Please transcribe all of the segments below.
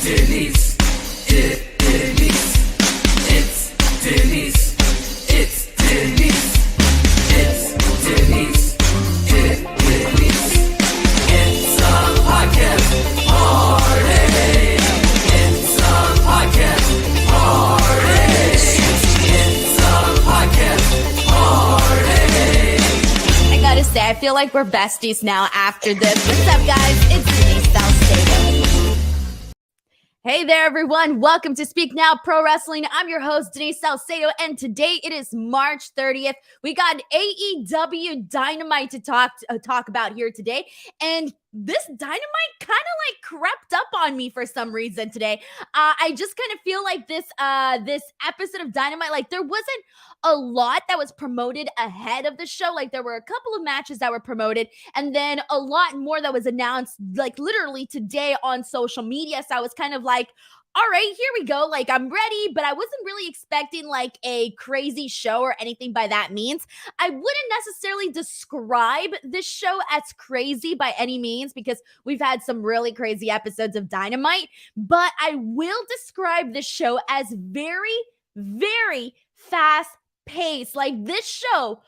Denise. Denise. It's Denise. It's Denise. It's Denise. Denise. It's a podcast party. It's a podcast party. It's a podcast party. I gotta say, I feel like we're besties now after this. What's up, guys? It's Denise Salcedo. Hey there, everyone. Welcome to Speak Now Pro Wrestling. I'm your host, Denise Salcedo, and today it is March 30th. We got AEW Dynamite to talk about here today, and this Dynamite kind of like crept up on me for some reason today. I just kind of feel like this episode of Dynamite, like there wasn't a lot that was promoted ahead of the show. Like there were a couple of matches that were promoted, and then a lot more that was announced like literally today on social media. So I was kind of like, all right, here we go. Like I'm ready, but I wasn't really expecting like a crazy show or anything by that means. I wouldn't necessarily describe this show as crazy by any means because we've had some really crazy episodes of Dynamite, but I will describe this show as very, very fast paced. Like this show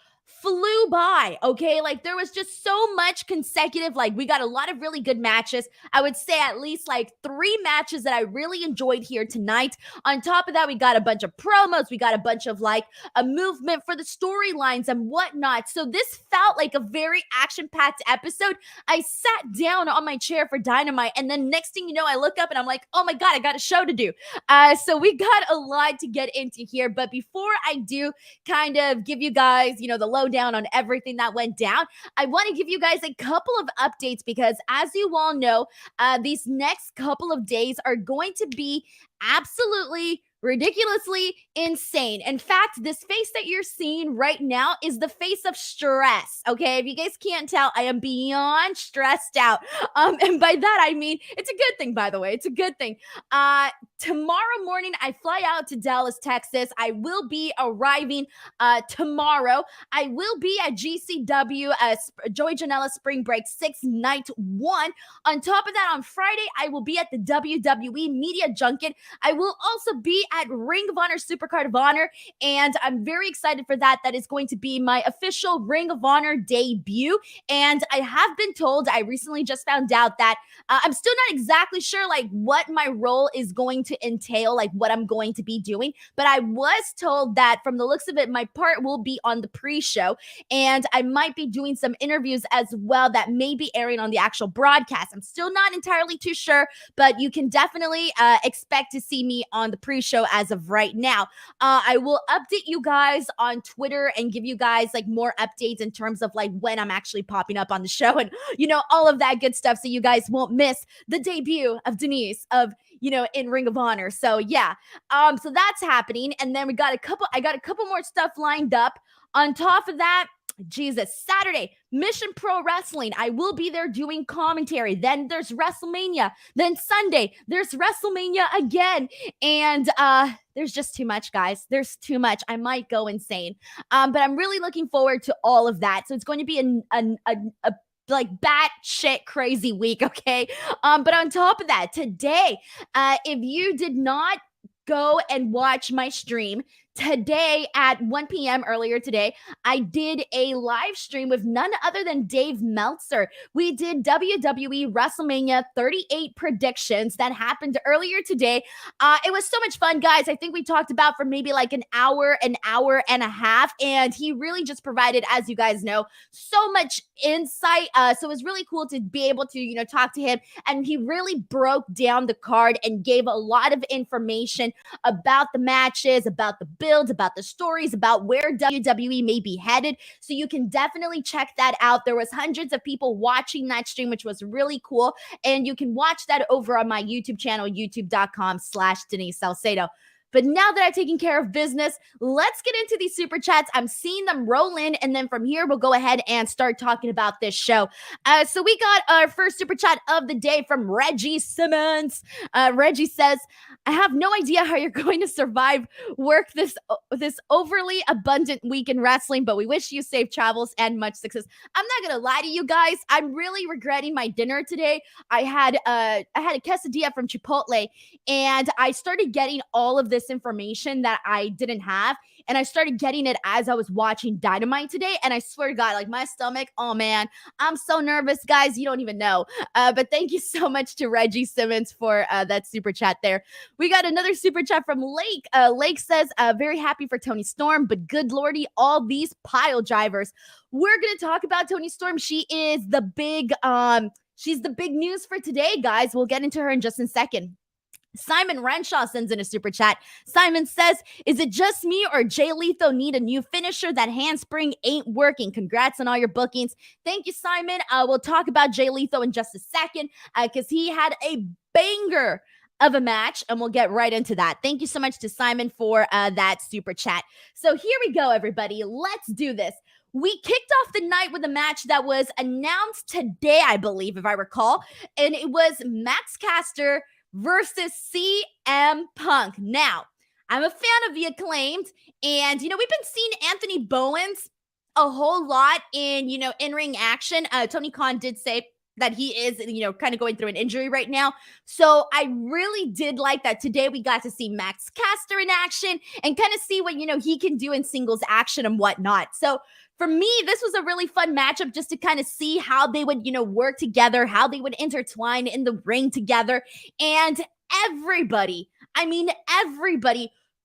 flew by, okay? Like there was just so much consecutive, like we got a lot of really good matches. I would say at least like 3 matches that I really enjoyed here tonight. On top of that, we got a bunch of promos. We got a bunch of like a movement for the storylines and whatnot. So this felt like a very action-packed episode. I sat down on my chair for Dynamite, and then next thing you know, I look up and I'm like, oh my God, I got a show to do. So we got a lot to get into here. But before I do kind of give you guys, you know, the lowdown on everything that went down, I want to give you guys a couple of updates because as you all know, these next couple of days are going to be absolutely ridiculously insane. In fact, this face that you're seeing right now is the face of stress. Okay, if you guys can't tell, I am beyond stressed out. And by that I mean it's a good thing, by the way. It's a good thing. Tomorrow morning I fly out to Dallas, Texas. I will be arriving tomorrow. I will be at GCW Joey Janela Spring Break 6 Night 1. On top of that, on Friday I will be at the WWE Media Junket. I will also be at Ring of Honor Supercard of Honor, and I'm very excited for that. That is going to be my official Ring of Honor debut, and I have been told, I recently just found out that I'm still not exactly sure like what my role is going to entail, like what I'm going to be doing, but I was told that from the looks of it, my part will be on the pre-show, and I might be doing some interviews as well that may be airing on the actual broadcast. I'm still not entirely too sure, but you can definitely expect to see me on the pre-show as of right now. I will update you guys on Twitter and give you guys like more updates in terms of like when I'm actually popping up on the show and, you know, all of that good stuff so you guys won't miss the debut of Denise in Ring of Honor. So yeah, so that's happening. And then I got a couple more stuff lined up. On top of that, Jesus, Saturday, Mission Pro Wrestling. I will be there doing commentary. Then there's WrestleMania. Then Sunday, there's WrestleMania again. And there's just too much, guys. There's too much. I might go insane. But I'm really looking forward to all of that. So it's going to be a like batshit crazy week, okay? But on top of that, today, if you did not go and watch my stream today at 1 p.m. earlier today, I did a live stream with none other than Dave Meltzer. We did WWE WrestleMania 38 predictions that happened earlier today. It was so much fun, guys. I think we talked about for maybe like an hour and a half, and he really just provided, as you guys know, so much insight. So it was really cool to be able to, you know, talk to him, and he really broke down the card and gave a lot of information about the matches, about the builds, about the stories, about where WWE may be headed. So you can definitely check that out. There was hundreds of people watching that stream, which was really cool. And you can watch that over on my YouTube channel, youtube.com/Denise Salcedo. But now that I've taken care of business, let's get into these super chats. I'm seeing them roll in, and then from here, we'll go ahead and start talking about this show. So we got our first super chat of the day from Reggie Simmons. Reggie says, I have no idea how you're going to survive work this overly abundant week in wrestling, but we wish you safe travels and much success. I'm not gonna lie to you guys. I'm really regretting my dinner today. I had a quesadilla from Chipotle, and I started getting all of this information that I didn't have, and I started getting it as I was watching Dynamite today. And I swear to God, like my stomach, oh man, I'm so nervous, guys. You don't even know. But thank you so much to Reggie Simmons for that super chat there. We got another super chat from Lake. Lake says, very happy for Toni Storm, but good lordy, all these pile drivers. We're going to talk about Toni Storm. She is the big, she's the big news for today, guys. We'll get into her in just a second. Simon Renshaw sends in a super chat. Simon says, is it just me or Jay Lethal need a new finisher? That handspring ain't working. Congrats on all your bookings. Thank you, Simon. We'll talk about Jay Lethal in just a second because he had a banger of a match, and we'll get right into that. Thank you so much to Simon for that super chat. So here we go, everybody. Let's do this. We kicked off the night with a match that was announced today, I believe, if I recall, and it was Max Caster versus CM Punk. Now, I'm a fan of the Acclaimed, and, we've been seeing Anthony Bowens a whole lot in, in-ring action. Tony Khan did say that he is, kind of going through an injury right now. So I really did like that today we got to see Max Caster in action and kind of see what, he can do in singles action and whatnot. So for me, this was a really fun matchup just to kind of see how they would, work together, how they would intertwine in the ring together. And everybody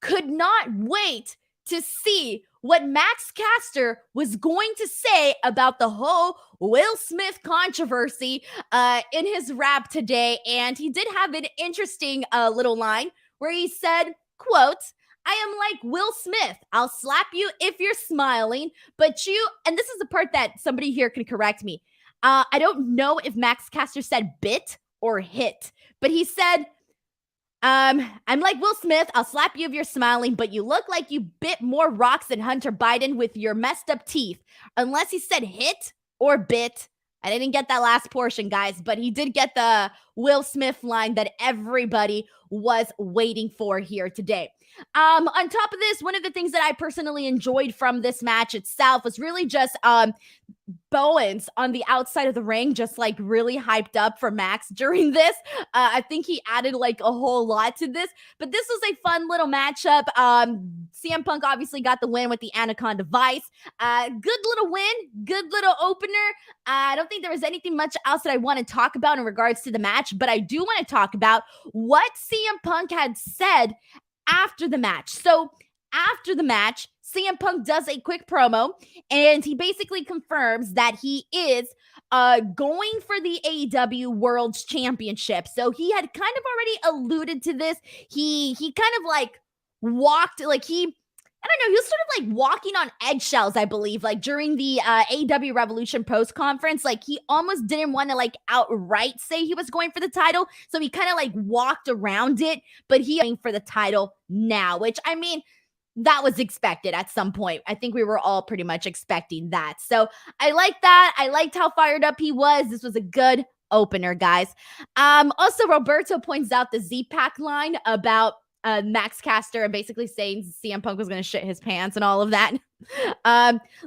could not wait to see what Max Caster was going to say about the whole Will Smith controversy in his rap today. And he did have an interesting little line where he said, quote, I am like Will Smith. I'll slap you if you're smiling, but you, and this is the part that somebody here can correct me. I don't know if Max Caster said bit or hit, but he said, I'm like Will Smith. I'll slap you if you're smiling, but you look like you bit more rocks than Hunter Biden with your messed up teeth. Unless he said hit or bit. I didn't get that last portion, guys, but he did get the Will Smith line that everybody was waiting for here today. On top of this, one of the things that I personally enjoyed from this match itself was really just Bowens on the outside of the ring, just like really hyped up for Max during this. I think he added like a whole lot to this, but this was a fun little matchup. CM Punk obviously got the win with the Anaconda Vice. Good little win, good little opener. I don't think there was anything much else that I want to talk about in regards to the match, but I do want to talk about what CM Punk had said after the match. So after the match, CM Punk does a quick promo, and he basically confirms that he is going for the AEW World Championship. So he had kind of already alluded to this. He kind of like walked, like he was sort of like walking on eggshells, I believe, like during the AEW Revolution post conference. Like he almost didn't want to like outright say he was going for the title. So he kind of like walked around it, but he going for the title now, which I mean, that was expected at some point. I think we were all pretty much expecting that. So I like that. I liked how fired up he was. This was a good opener, guys. Also, Roberto points out the Z-Pack line about Max Caster and basically saying CM Punk was going to shit his pants and all of that.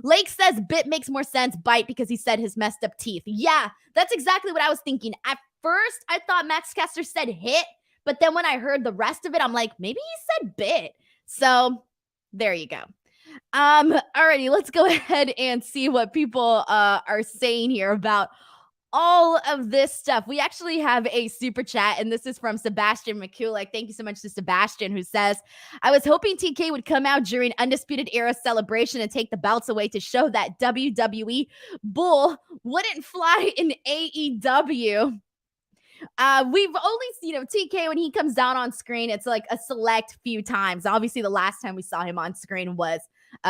Lake says bit makes more sense, bite, because he said his messed up teeth. Yeah, that's exactly what I was thinking. At first, I thought Max Caster said hit, but then when I heard the rest of it, I'm like, maybe he said bit. So there you go. Alrighty, let's go ahead and see what people are saying here about all of this stuff. We actually have a super chat, and this is from Sebastian McCulloch. Thank you so much to Sebastian, who says, I was hoping TK would come out during Undisputed Era celebration and take the belts away to show that WWE bull wouldn't fly in AEW. We've only seen TK when he comes down on screen. It's like a select few times. Obviously, the last time we saw him on screen was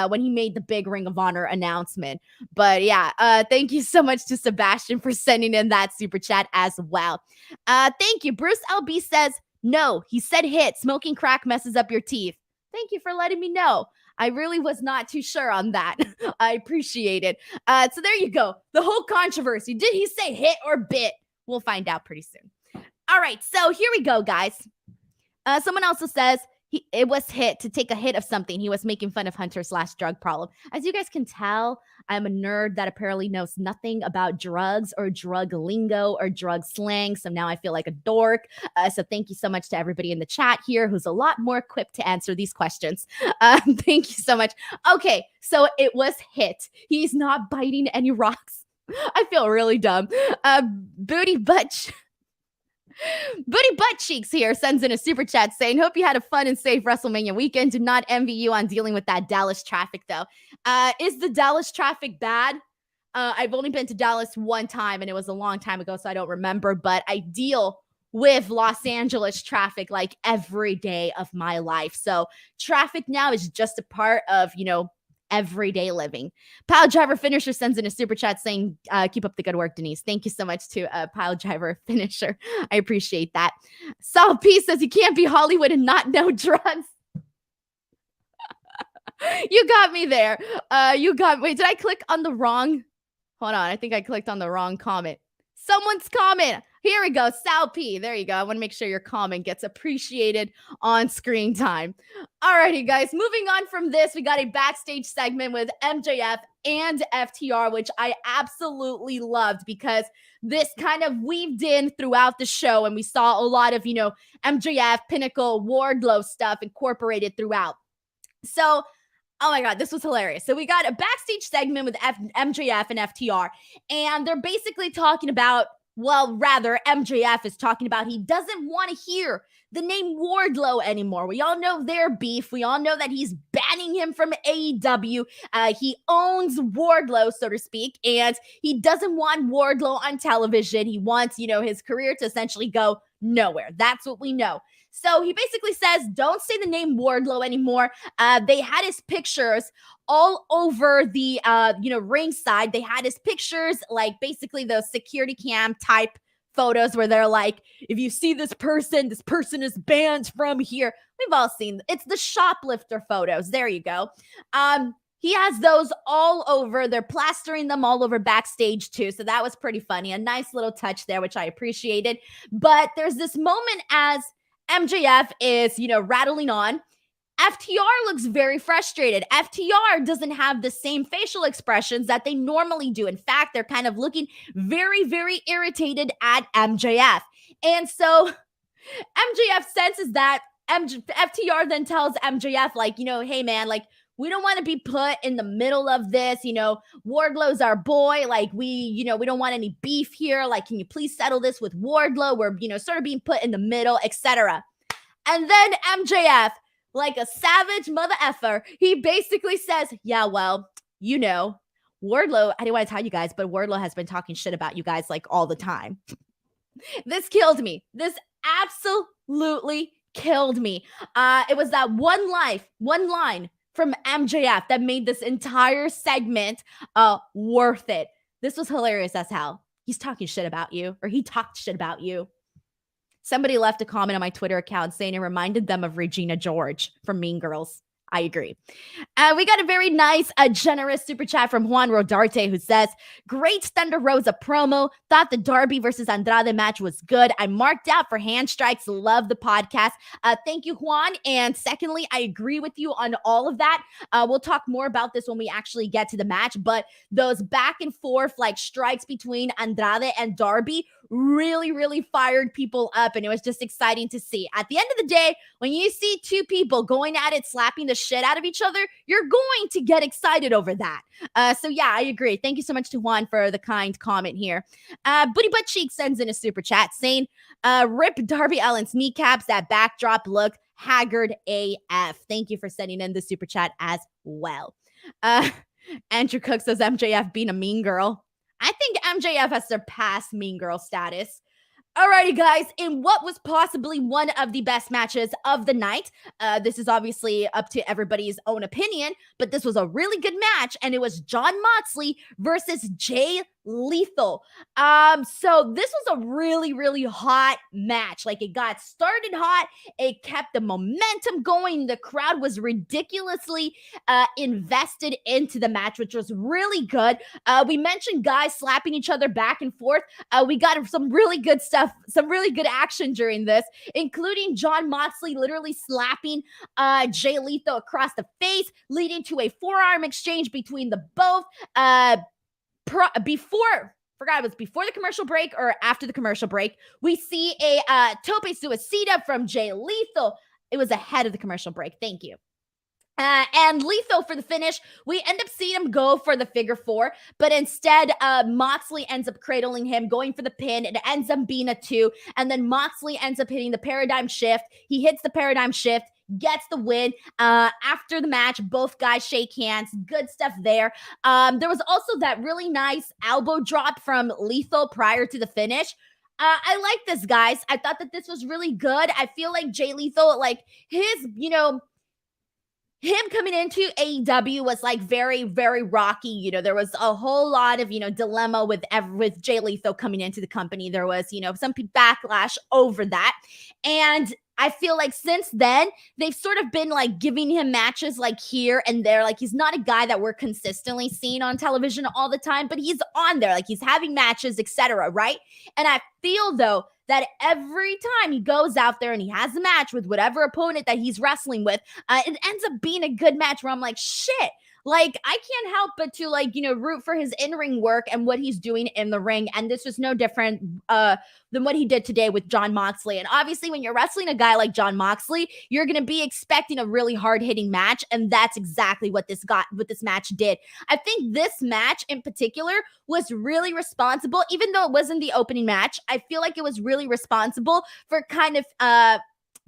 when he made the big Ring of Honor announcement. But yeah, thank you so much to Sebastian for sending in that super chat as well. Thank you. Bruce LB says, No, he said hit. Smoking crack messes up your teeth. Thank you for letting me know. I really was not too sure on that. I appreciate it. So there you go. The whole controversy. Did he say hit or bit? We'll find out pretty soon. All right, so here we go, guys. Someone also says it was hit to take a hit of something. He was making fun of Hunter's last drug problem. As you guys can tell, I'm a nerd that apparently knows nothing about drugs or drug lingo or drug slang. So now I feel like a dork. So thank you so much to everybody in the chat here who's a lot more equipped to answer these questions. Thank you so much. Okay, so it was hit. He's not biting any rocks. I feel really dumb. Booty Butt Cheeks here sends in a super chat saying, hope you had a fun and safe WrestleMania weekend. Do not envy you on dealing with that Dallas traffic, though. Is the Dallas traffic bad? I've only been to Dallas one time, and it was a long time ago, so I don't remember. But I deal with Los Angeles traffic like every day of my life. So traffic now is just a part of, everyday living. Pile Driver Finisher sends in a super chat saying, keep up the good work, Denise. Thank you so much to Pile Driver Finisher. I appreciate that. Sal P says you can't be Hollywood and not know drugs. You got me there. Wait, did I click on the wrong? Hold on. I think I clicked on the wrong comment. Someone's comment. Here we go. Sal P. There you go. I want to make sure your comment gets appreciated on screen time. Alrighty, guys. Moving on from this, we got a backstage segment with MJF and FTR, which I absolutely loved because this kind of weaved in throughout the show, and we saw a lot of, MJF, Pinnacle, Wardlow stuff incorporated throughout. So, oh my God, this was hilarious. So we got a backstage segment with MJF and FTR, and they're basically talking about, MJF is talking about he doesn't want to hear the name Wardlow anymore. We all know their beef. We all know that he's banning him from AEW. He owns Wardlow, so to speak, and he doesn't want Wardlow on television. He wants, his career to essentially go nowhere. That's what we know. So he basically says, don't say the name Wardlow anymore. They had his pictures all over the, ringside. They had his pictures, like basically the security cam type photos where they're like, if you see this person is banned from here. We've all seen, it's the shoplifter photos. There you go. He has those all over. They're plastering them all over backstage too. So that was pretty funny. A nice little touch there, which I appreciated. But there's this moment as MJF is, rattling on. FTR looks very frustrated. FTR doesn't have the same facial expressions that they normally do. In fact, they're kind of looking very, very irritated at MJF. And so MJF senses that. FTR then tells MJF, like, hey, man, like, we don't want to be put in the middle of this. Wardlow's our boy. Like, we don't want any beef here. Like, can you please settle this with Wardlow? We're, sort of being put in the middle, etc. And then MJF, like a savage mother effer, he basically says, yeah, well, Wardlow, I didn't want to tell you guys, but Wardlow has been talking shit about you guys like all the time. This killed me. This absolutely killed me. It was that one line from MJF that made this entire segment worth it. This was hilarious as hell. He's talking shit about you, or he talked shit about you. Somebody left a comment on my Twitter account saying it reminded them of Regina George from Mean Girls. I agree. We got a very nice, generous super chat from Juan Rodarte, who says, great Thunder Rosa promo. Thought the Darby versus Andrade match was good. I marked out for hand strikes. Love the podcast. Thank you, Juan. And secondly, I agree with you on all of that. We'll talk more about this when we actually get to the match. But those back and forth, like, strikes between Andrade and Darby really, really fired people up. And it was just exciting to see. At the end of the day, when you see two people going at it, slapping the shit out of each other, you're going to get excited over that. So yeah, I agree. Thank you so much to Juan for the kind comment here. Booty Butt Cheek sends in a super chat saying, rip Darby Allin's kneecaps. That backdrop look haggard AF. Thank you for sending in the super chat as well. Andrew Cook says MJF being a mean girl. I think MJF has surpassed mean girl status. Alrighty, guys, in what was possibly one of the best matches of the night, this is obviously up to everybody's own opinion, but this was a really good match, and it was Jon Motsley versus Jay Lethal. So this was a really, really hot match. Like, it got started hot. It kept the momentum going. The crowd was ridiculously invested into the match, which was really good. We mentioned guys slapping each other back and forth. We got some really good stuff, some really good action during this, including Jon Motsley literally slapping Jay Lethal across the face, leading to a forearm exchange between the both. Before the commercial break or after the commercial break, we see a tope suicida from Jay Lethal. It was ahead of the commercial break. Thank you. And Lethal for the finish. We end up seeing him go for the figure four, but instead, Moxley ends up cradling him, going for the pin. It ends up being a 2, and then Moxley ends up hitting the paradigm shift. He hits the paradigm shift, gets the win. After the match, both guys shake hands. Good stuff there. There was also that really nice elbow drop from Lethal prior to the finish. I like this, guys. I thought that this was really good. I feel like Jay Lethal, like his, him coming into AEW was like very, very rocky. There was a whole lot of, dilemma with Jay Lethal coming into the company. There was, some backlash over that. And I feel like since then, they've sort of been like giving him matches like here and there. Like, he's not a guy that we're consistently seeing on television all the time, but he's on there. Like, he's having matches, etc. Right? And I feel though that every time he goes out there and he has a match with whatever opponent that he's wrestling with, it ends up being a good match where I'm like, shit. Like, I can't help but to root for his in-ring work and what he's doing in the ring. And this was no different than what he did today with Jon Moxley. And obviously, when you're wrestling a guy like Jon Moxley, you're going to be expecting a really hard-hitting match. And that's exactly what this match did. I think this match in particular was really responsible, even though it wasn't the opening match. I feel like it was really responsible for kind of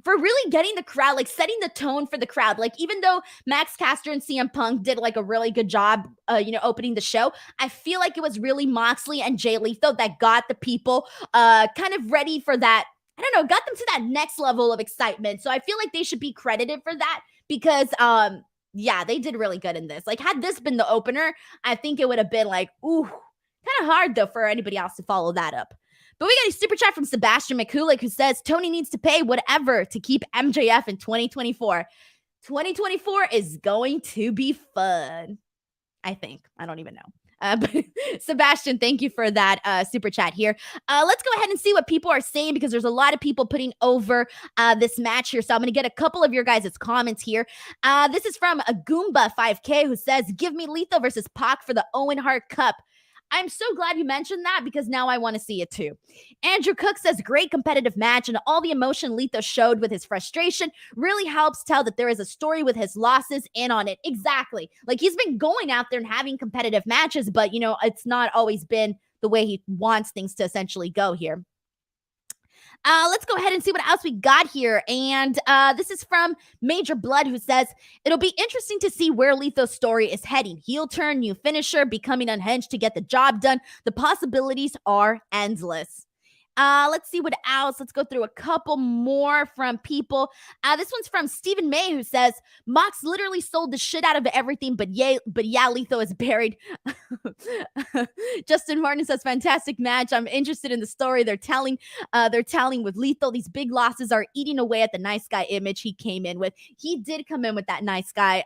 for really getting the crowd, like setting the tone for the crowd. Like, even though Max Caster and CM Punk did like a really good job, opening the show, I feel like it was really Moxley and Jay Lethal that got the people kind of ready for that. I don't know, got them to that next level of excitement. So I feel like they should be credited for that because, yeah, they did really good in this. Like, had this been the opener, I think it would have been like, ooh, kind of hard though for anybody else to follow that up. But we got a super chat from Sebastian McCulloch who says, Tony needs to pay whatever to keep MJF in 2024. 2024 is going to be fun. I think. I don't even know. But Sebastian, thank you for that super chat here. Let's go ahead and see what people are saying because there's a lot of people putting over this match here. So I'm going to get a couple of your guys' comments here. This is from a Goomba 5K who says, give me Lethal versus Pac for the Owen Hart Cup. I'm so glad you mentioned that because now I want to see it too. Andrew Cook says, great competitive match and all the emotion Lethal showed with his frustration really helps tell that there is a story with his losses in on it. Exactly. Like, he's been going out there and having competitive matches, but, it's not always been the way he wants things to essentially go here. Let's go ahead and see what else we got here. And this is from Major Blood who says, it'll be interesting to see where Lethal's story is heading. Heel turn, new finisher, becoming unhinged to get the job done. The possibilities are endless. Let's see what else. Let's go through a couple more from people. This one's from Stephen May who says, Mox literally sold the shit out of everything, but yeah, Lethal is buried. Justin Martin says, fantastic match. I'm interested in the story they're telling with Lethal. These big losses are eating away at the nice guy image he came in with. He did come in with that nice guy,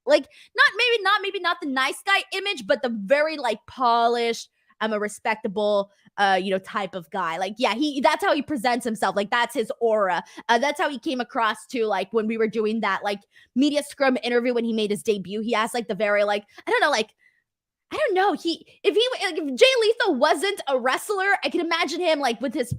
maybe not the nice guy image, but the very like polished, I'm a respectable, type of guy. Like, yeah, that's how he presents himself. Like, that's his aura. That's how he came across to, like, when we were doing that, like, media scrum interview when he made his debut. He asked, like, the very, like, I don't know. If Jay Lethal wasn't a wrestler, I can imagine him like with his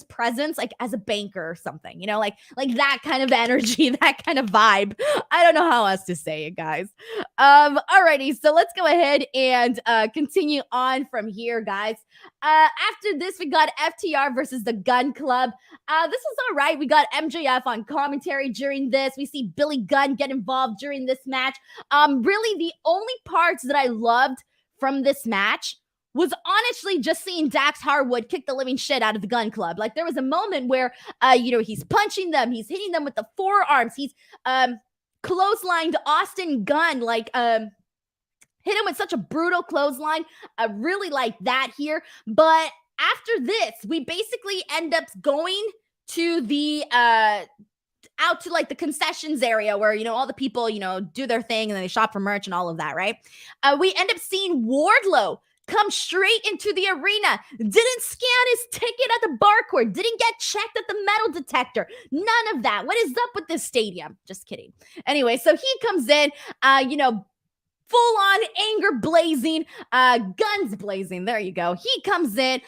presence, like as a banker or something, like that kind of energy, that kind of vibe. I don't know how else to say it, guys. Alrighty, so let's go ahead and continue on from here, guys. After this, we got FTR versus the Gunn Club. This was all right. We got MJF on commentary during this. We see Billy Gunn get involved during this match. Really, the only parts that I loved from this match was honestly just seeing Dax Harwood kick the living shit out of the Gun Club. Like, there was a moment where, he's punching them, he's hitting them with the forearms, he's clotheslined Austin Gunn, like, hit him with such a brutal clothesline. I really like that here. But after this, we basically end up going to the out to like the concessions area where, all the people, do their thing and then they shop for merch and all of that, right? We end up seeing Wardlow come straight into the arena, didn't scan his ticket at the barcode, didn't get checked at the metal detector, none of that. What is up with this stadium? Just kidding. Anyway, so he comes in, full on anger blazing, guns blazing. There you go. He comes in,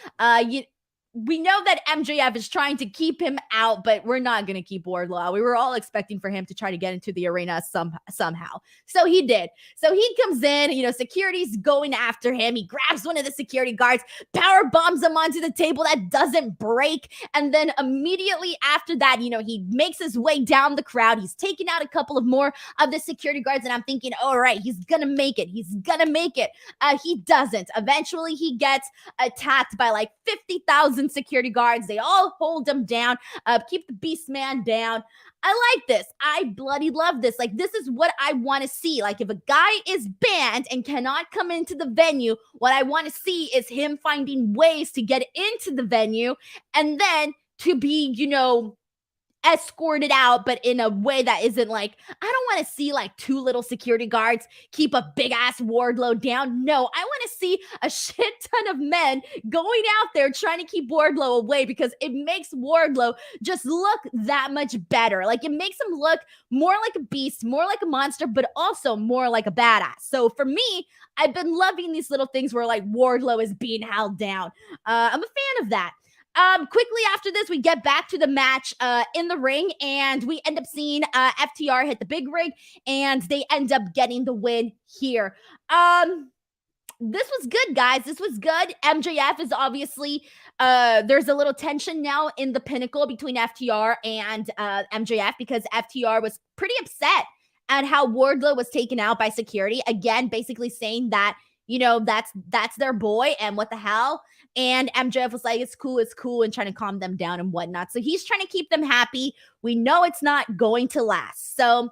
we know that MJF is trying to keep him out, but we're not going to keep Wardlow out. We were all expecting for him to try to get into the arena somehow. So he did. So he comes in, security's going after him. He grabs one of the security guards, power bombs him onto the table that doesn't break. And then immediately after that, he makes his way down the crowd. He's taking out a couple of more of the security guards. And I'm thinking, all right, he's going to make it. He's going to make it. He doesn't. Eventually, he gets attacked by like 50,000 security guards. They all hold him down, keep the beast man down. I like this. I bloody love this. Like, this is what I want to see. Like, if a guy is banned and cannot come into the venue, what I want to see is him finding ways to get into the venue and then to be, escorted out, but in a way that isn't like, I don't want to see like two little security guards keep a big ass Wardlow down. No, I want to see a shit ton of men going out there trying to keep Wardlow away because it makes Wardlow just look that much better. Like, it makes him look more like a beast, more like a monster, but also more like a badass. So for me, I've been loving these little things where like Wardlow is being held down. I'm a fan of that. Quickly after this, we get back to the match in the ring, and we end up seeing FTR hit the big rig, and they end up getting the win here. This was good, guys. This was good. MJF is obviously, there's a little tension now in the Pinnacle between FTR and MJF because FTR was pretty upset at how Wardlow was taken out by security. Again, basically saying that, that's their boy and what the hell. And MJF was like, it's cool, and trying to calm them down and whatnot. So he's trying to keep them happy. We know it's not going to last. So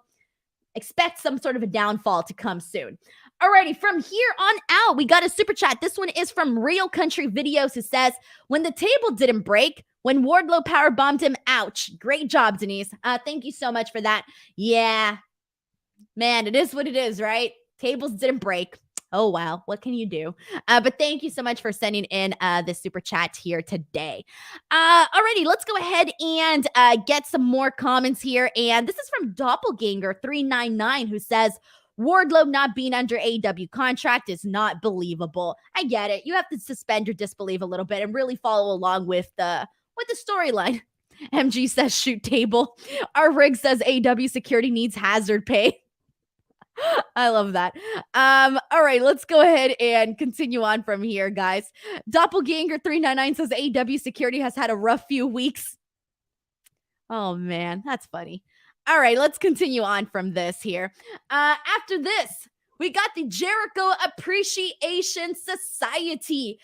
expect some sort of a downfall to come soon. Alrighty, from here on out, we got a super chat. This one is from Real Country Videos, who says, when the table didn't break, when Wardlow power bombed him, ouch. Great job, Denise. Thank you so much for that. Yeah, man, it is what it is, right? Tables didn't break. Oh, wow. What can you do? But thank you so much for sending in this super chat here today. Alrighty, let's go ahead and get some more comments here. And this is from Doppelganger399, who says, Wardlow not being under AEW contract is not believable. I get it. You have to suspend your disbelief a little bit and really follow along with the storyline. MG says, shoot table. Our rig says AEW security needs hazard pay. I love that. All right, let's go ahead and continue on from here, guys. Doppelganger399 says AEW security has had a rough few weeks. Oh, man, that's funny. All right, let's continue on from this here. After this, we got the Jericho Appreciation Society.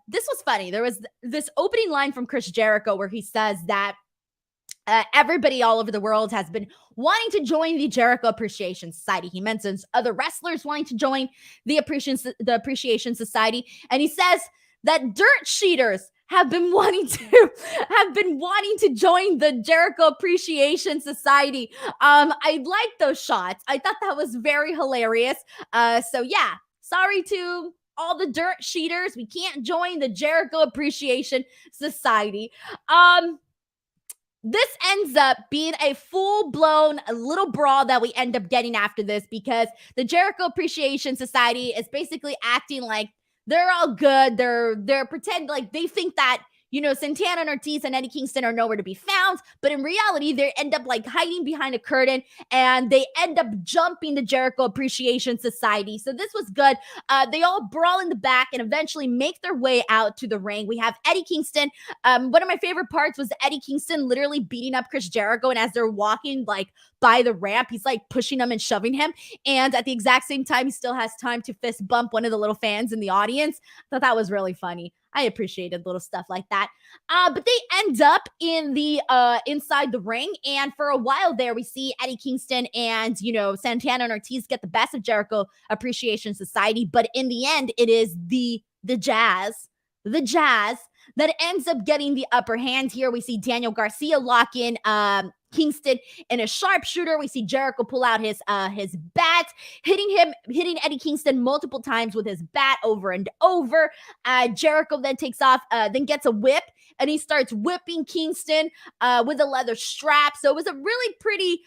This was funny. There was this opening line from Chris Jericho where he says that everybody all over the world has been wanting to join the Jericho Appreciation Society. He mentions other wrestlers wanting to join the Appreciation Society, and he says that dirt sheeters have been wanting to join the Jericho Appreciation Society. I like those shots. I thought that was very hilarious. So yeah, sorry to all the dirt sheeters. We can't join the Jericho Appreciation Society. This ends up being a full-blown little brawl that we end up getting after this because the Jericho Appreciation Society is basically acting like they're all good. They're pretend like they think that, Santana and Ortiz and Eddie Kingston are nowhere to be found. But in reality, they end up like hiding behind a curtain and they end up jumping the Jericho Appreciation Society. So this was good. They all brawl in the back and eventually make their way out to the ring. We have Eddie Kingston. One of my favorite parts was Eddie Kingston literally beating up Chris Jericho. And as they're walking, like by the ramp. He's like pushing him and shoving him. And at the exact same time, he still has time to fist bump one of the little fans in the audience. I thought that was really funny. I appreciated little stuff like that. But they end up in the inside the ring, and for a while there, we see Eddie Kingston and Santana and Ortiz get the best of Jericho Appreciation Society. But in the end, it is the Jazz that ends up getting the upper hand here. We see Daniel Garcia lock in Kingston in a sharpshooter. We see Jericho pull out his bat, hitting Eddie Kingston multiple times with his bat over and over. Jericho then takes off, then gets a whip, and he starts whipping Kingston with a leather strap. So it was a really pretty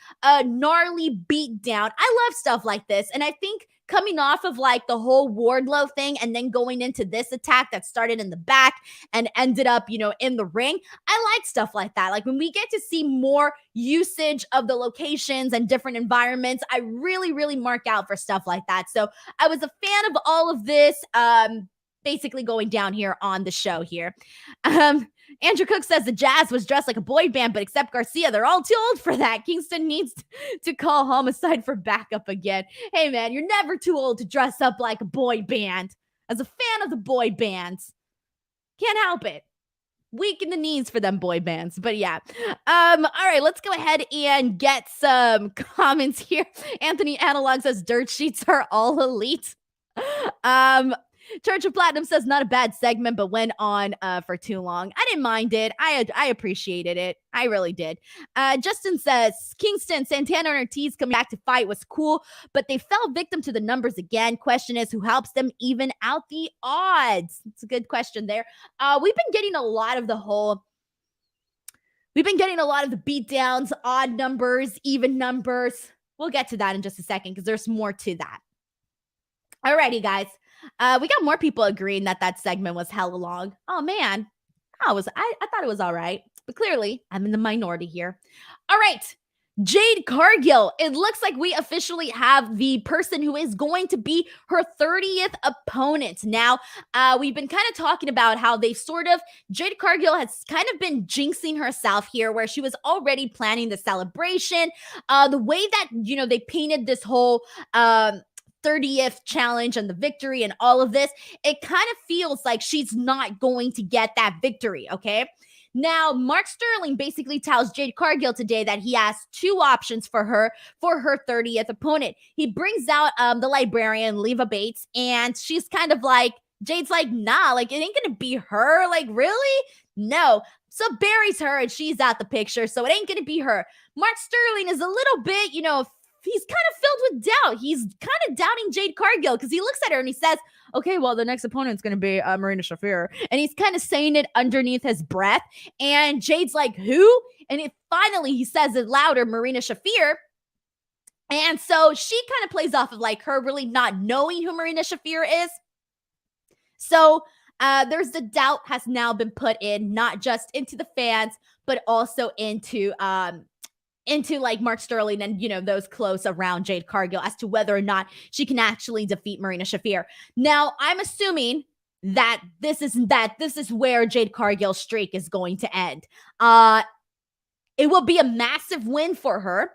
gnarly beatdown. I love stuff like this, and I think coming off of like the whole Wardlow thing and then going into this attack that started in the back and ended up, in the ring. I like stuff like that. Like when we get to see more usage of the locations and different environments, I really, really mark out for stuff like that. So I was a fan of all of this, basically going down here on the show here. Andrew Cook says the Jazz was dressed like a boy band, but except Garcia, they're all too old for that. Kingston needs to call Homicide for backup again. Hey man, you're never too old to dress up like a boy band. As a fan of the boy bands, can't help it. Weak in the knees for them boy bands, but yeah. All right, let's go ahead and get some comments here. Anthony Analog says dirt sheets are all elite. Church of Platinum says not a bad segment, but went on for too long. I didn't mind it. I appreciated it. I really did. Justin says Kingston, Santana, and Ortiz coming back to fight was cool, but they fell victim to the numbers again. Question is, who helps them even out the odds? It's a good question there. We've been getting a lot of the beatdowns, odd numbers, even numbers. We'll get to that in just a second because there's more to that. Alrighty, guys. We got more people agreeing that segment was hella long. Oh man, I thought it was all right, but clearly I'm in the minority here. All right, Jade Cargill. It looks like we officially have the person who is going to be her 30th opponent. Now, we've been kind of talking about how Jade Cargill has kind of been jinxing herself here, where she was already planning the celebration. The way that, they painted this whole 30th challenge and the victory and all of this, it kind of feels like she's not going to get that victory, okay? Now, Mark Sterling basically tells Jade Cargill today that he has two options for her 30th opponent. He brings out the librarian, Leva Bates, and she's kind of like, Jade's like, nah, like, it ain't gonna be her. Like, really? No. So buries her and she's out the picture, so it ain't gonna be her. Mark Sterling is a little bit, he's kind of filled with doubt. He's kind of doubting Jade Cargill because he looks at her and he says, okay, well, the next opponent's going to be Marina Shafir. And he's kind of saying it underneath his breath. And Jade's like, who? And finally he says it louder, Marina Shafir. And so she kind of plays off of like her really not knowing who Marina Shafir is. So there's the doubt has now been put in, not just into the fans, but also into like Mark Sterling and, those close around Jade Cargill as to whether or not she can actually defeat Marina Shafir. Now, I'm assuming that this is where Jade Cargill's streak is going to end. It will be a massive win for her,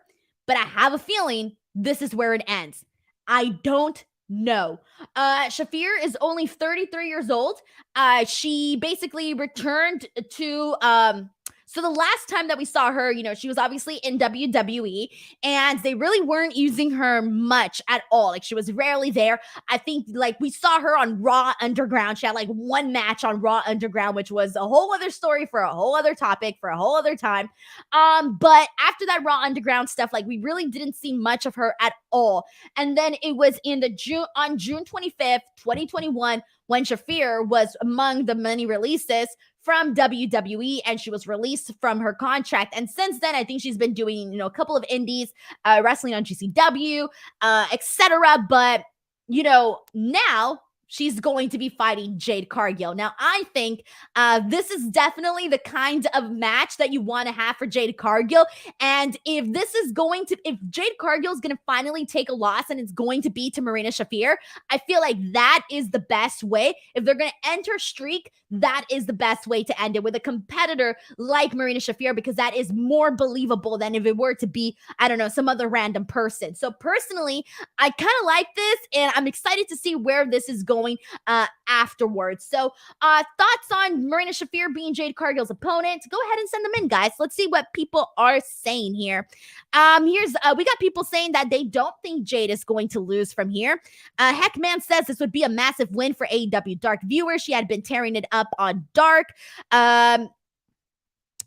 but I have a feeling this is where it ends. I don't know. Shafir is only 33 years old. She basically returned to so the last time that we saw her, she was obviously in WWE, and they really weren't using her much at all. Like, she was rarely there. I think, like, we saw her on Raw Underground. She had, like, one match on Raw Underground, which was a whole other story for a whole other topic for a whole other time. But after that Raw Underground stuff, like, we really didn't see much of her at all. And then it was on June 25th, 2021, when Shafir was among the many releases from WWE, and she was released from her contract. And since then, I think she's been doing, a couple of indies, wrestling on GCW, etc. But, now she's going to be fighting Jade Cargill. Now, I think this is definitely the kind of match that you want to have for Jade Cargill. And if Jade Cargill is going to finally take a loss and it's going to be to Marina Shafir, I feel like that is the best way. If they're going to enter streak, that is the best way to end it with a competitor like Marina Shafir, because that is more believable than if it were to be, I don't know, some other random person. So personally, I kind of like this, and I'm excited to see where this is going afterwards. So thoughts on Marina Shafir being Jade Cargill's opponent? Go ahead and send them in, guys. Let's see what people are saying here. We got people saying that they don't think Jade is going to lose from here. Heckman says this would be a massive win for AEW Dark viewers. She had been tearing it up on Dark.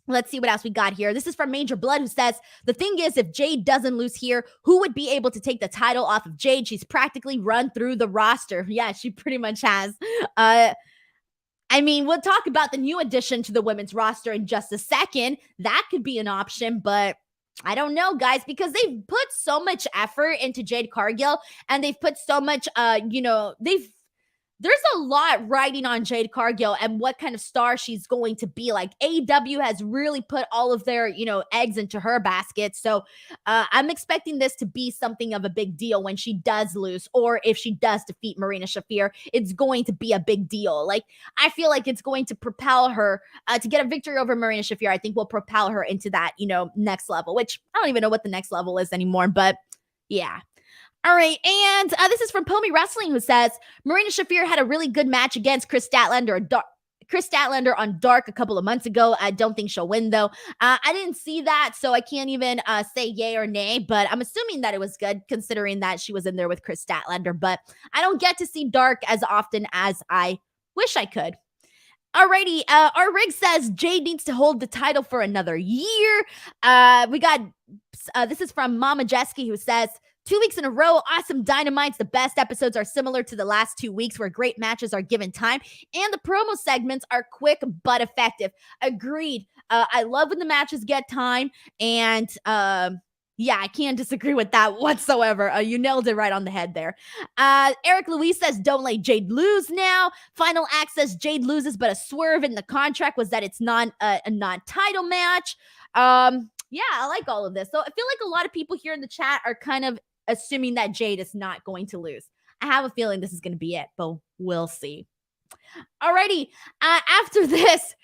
Let's see what else we got here. This is from Major Blood, who says, the thing is, if Jade doesn't lose here, who would be able to take the title off of Jade? She's practically run through the roster. Yeah, she pretty much has. I mean, we'll talk about the new addition to the women's roster in just a second. That could be an option, but I don't know, guys, because they've put so much effort into Jade Cargill, and they've put so much, there's a lot riding on Jade Cargill and what kind of star she's going to be. Like, AEW has really put all of their, eggs into her basket. So I'm expecting this to be something of a big deal when she does lose, or if she does defeat Marina Shafir, it's going to be a big deal. Like, I feel like it's going to propel her to get a victory over Marina Shafir. I think will propel her into that, next level, which I don't even know what the next level is anymore, but yeah. All right, and this is from Pomi Wrestling, who says, Marina Shafir had a really good match against Chris Statlander on Dark a couple of months ago. I don't think she'll win, though. I didn't see that, so I can't even say yay or nay, but I'm assuming that it was good, considering that she was in there with Chris Statlander, but I don't get to see Dark as often as I wish I could. Alrighty, our rig says Jade needs to hold the title for another year. We got, this is from Mama Jesky, who says, 2 weeks in a row, awesome Dynamites. The best episodes are similar to the last 2 weeks, where great matches are given time and the promo segments are quick but effective. Agreed. I love when the matches get time, and yeah, I can't disagree with that whatsoever. You nailed it right on the head there. Eric Louise says, don't let Jade lose now. Final Act says Jade loses, but a swerve in the contract was that it's a non-title match. Yeah, I like all of this. So I feel like a lot of people here in the chat are kind of assuming that Jade is not going to lose. I have a feeling this is going to be it, but we'll see. Alrighty, after this,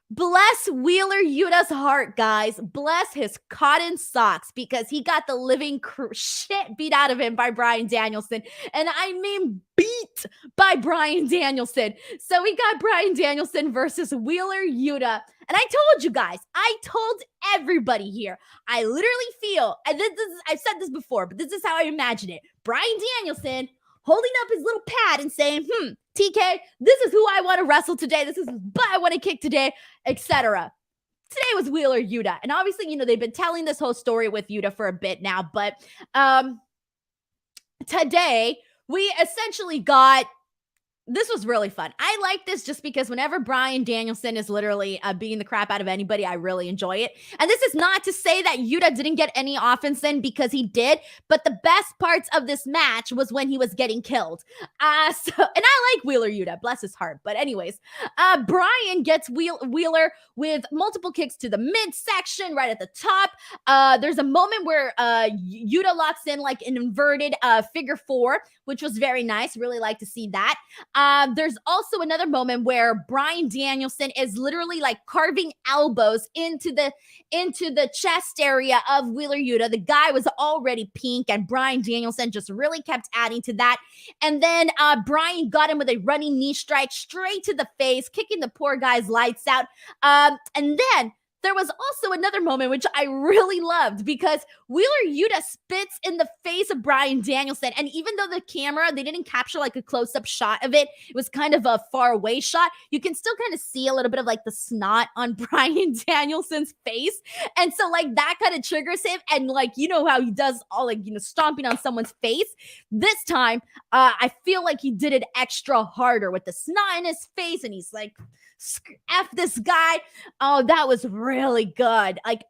bless Wheeler Yuta's heart, guys. Bless his cotton socks, because he got the living shit beat out of him by Bryan Danielson. And I mean beat by Bryan Danielson. So we got Bryan Danielson versus Wheeler Yuta. And I told you guys, I told everybody here, I literally feel, and I've said this before, but this is how I imagine it. Bryan Danielson holding up his little pad and saying, TK, this is who I want to wrestle today. This is who I want to kick today, etc. Today was Wheeler Yuta. And obviously, they've been telling this whole story with Yuta for a bit now. But today, we essentially got, this was really fun. I like this just because whenever Bryan Danielson is literally beating the crap out of anybody, I really enjoy it. And this is not to say that Yuta didn't get any offense in, because he did. But the best parts of this match was when he was getting killed. And I like Wheeler Yuta, bless his heart. But anyways, Bryan gets Wheeler with multiple kicks to the midsection, right at the top. There's a moment where Yuta locks in like an inverted figure four, which was very nice. Really like to see that. There's also another moment where Bryan Danielson is literally like carving elbows into the chest area of Wheeler Yuta. The guy was already pink, and Bryan Danielson just really kept adding to that. And then Bryan got him with a running knee strike straight to the face, kicking the poor guy's lights out. And then there was also another moment which I really loved, because Wheeler Yuta spits in the face of Bryan Danielson. And even though the camera, they didn't capture like a close-up shot of it, it was kind of a far away shot, you can still kind of see a little bit of like the snot on Bryan Danielson's face. And so like that kind of triggers him. And like, how he does all like, stomping on someone's face. This time, I feel like he did it extra harder with the snot in his face. And he's like, F this guy. Oh, that was really good. Like,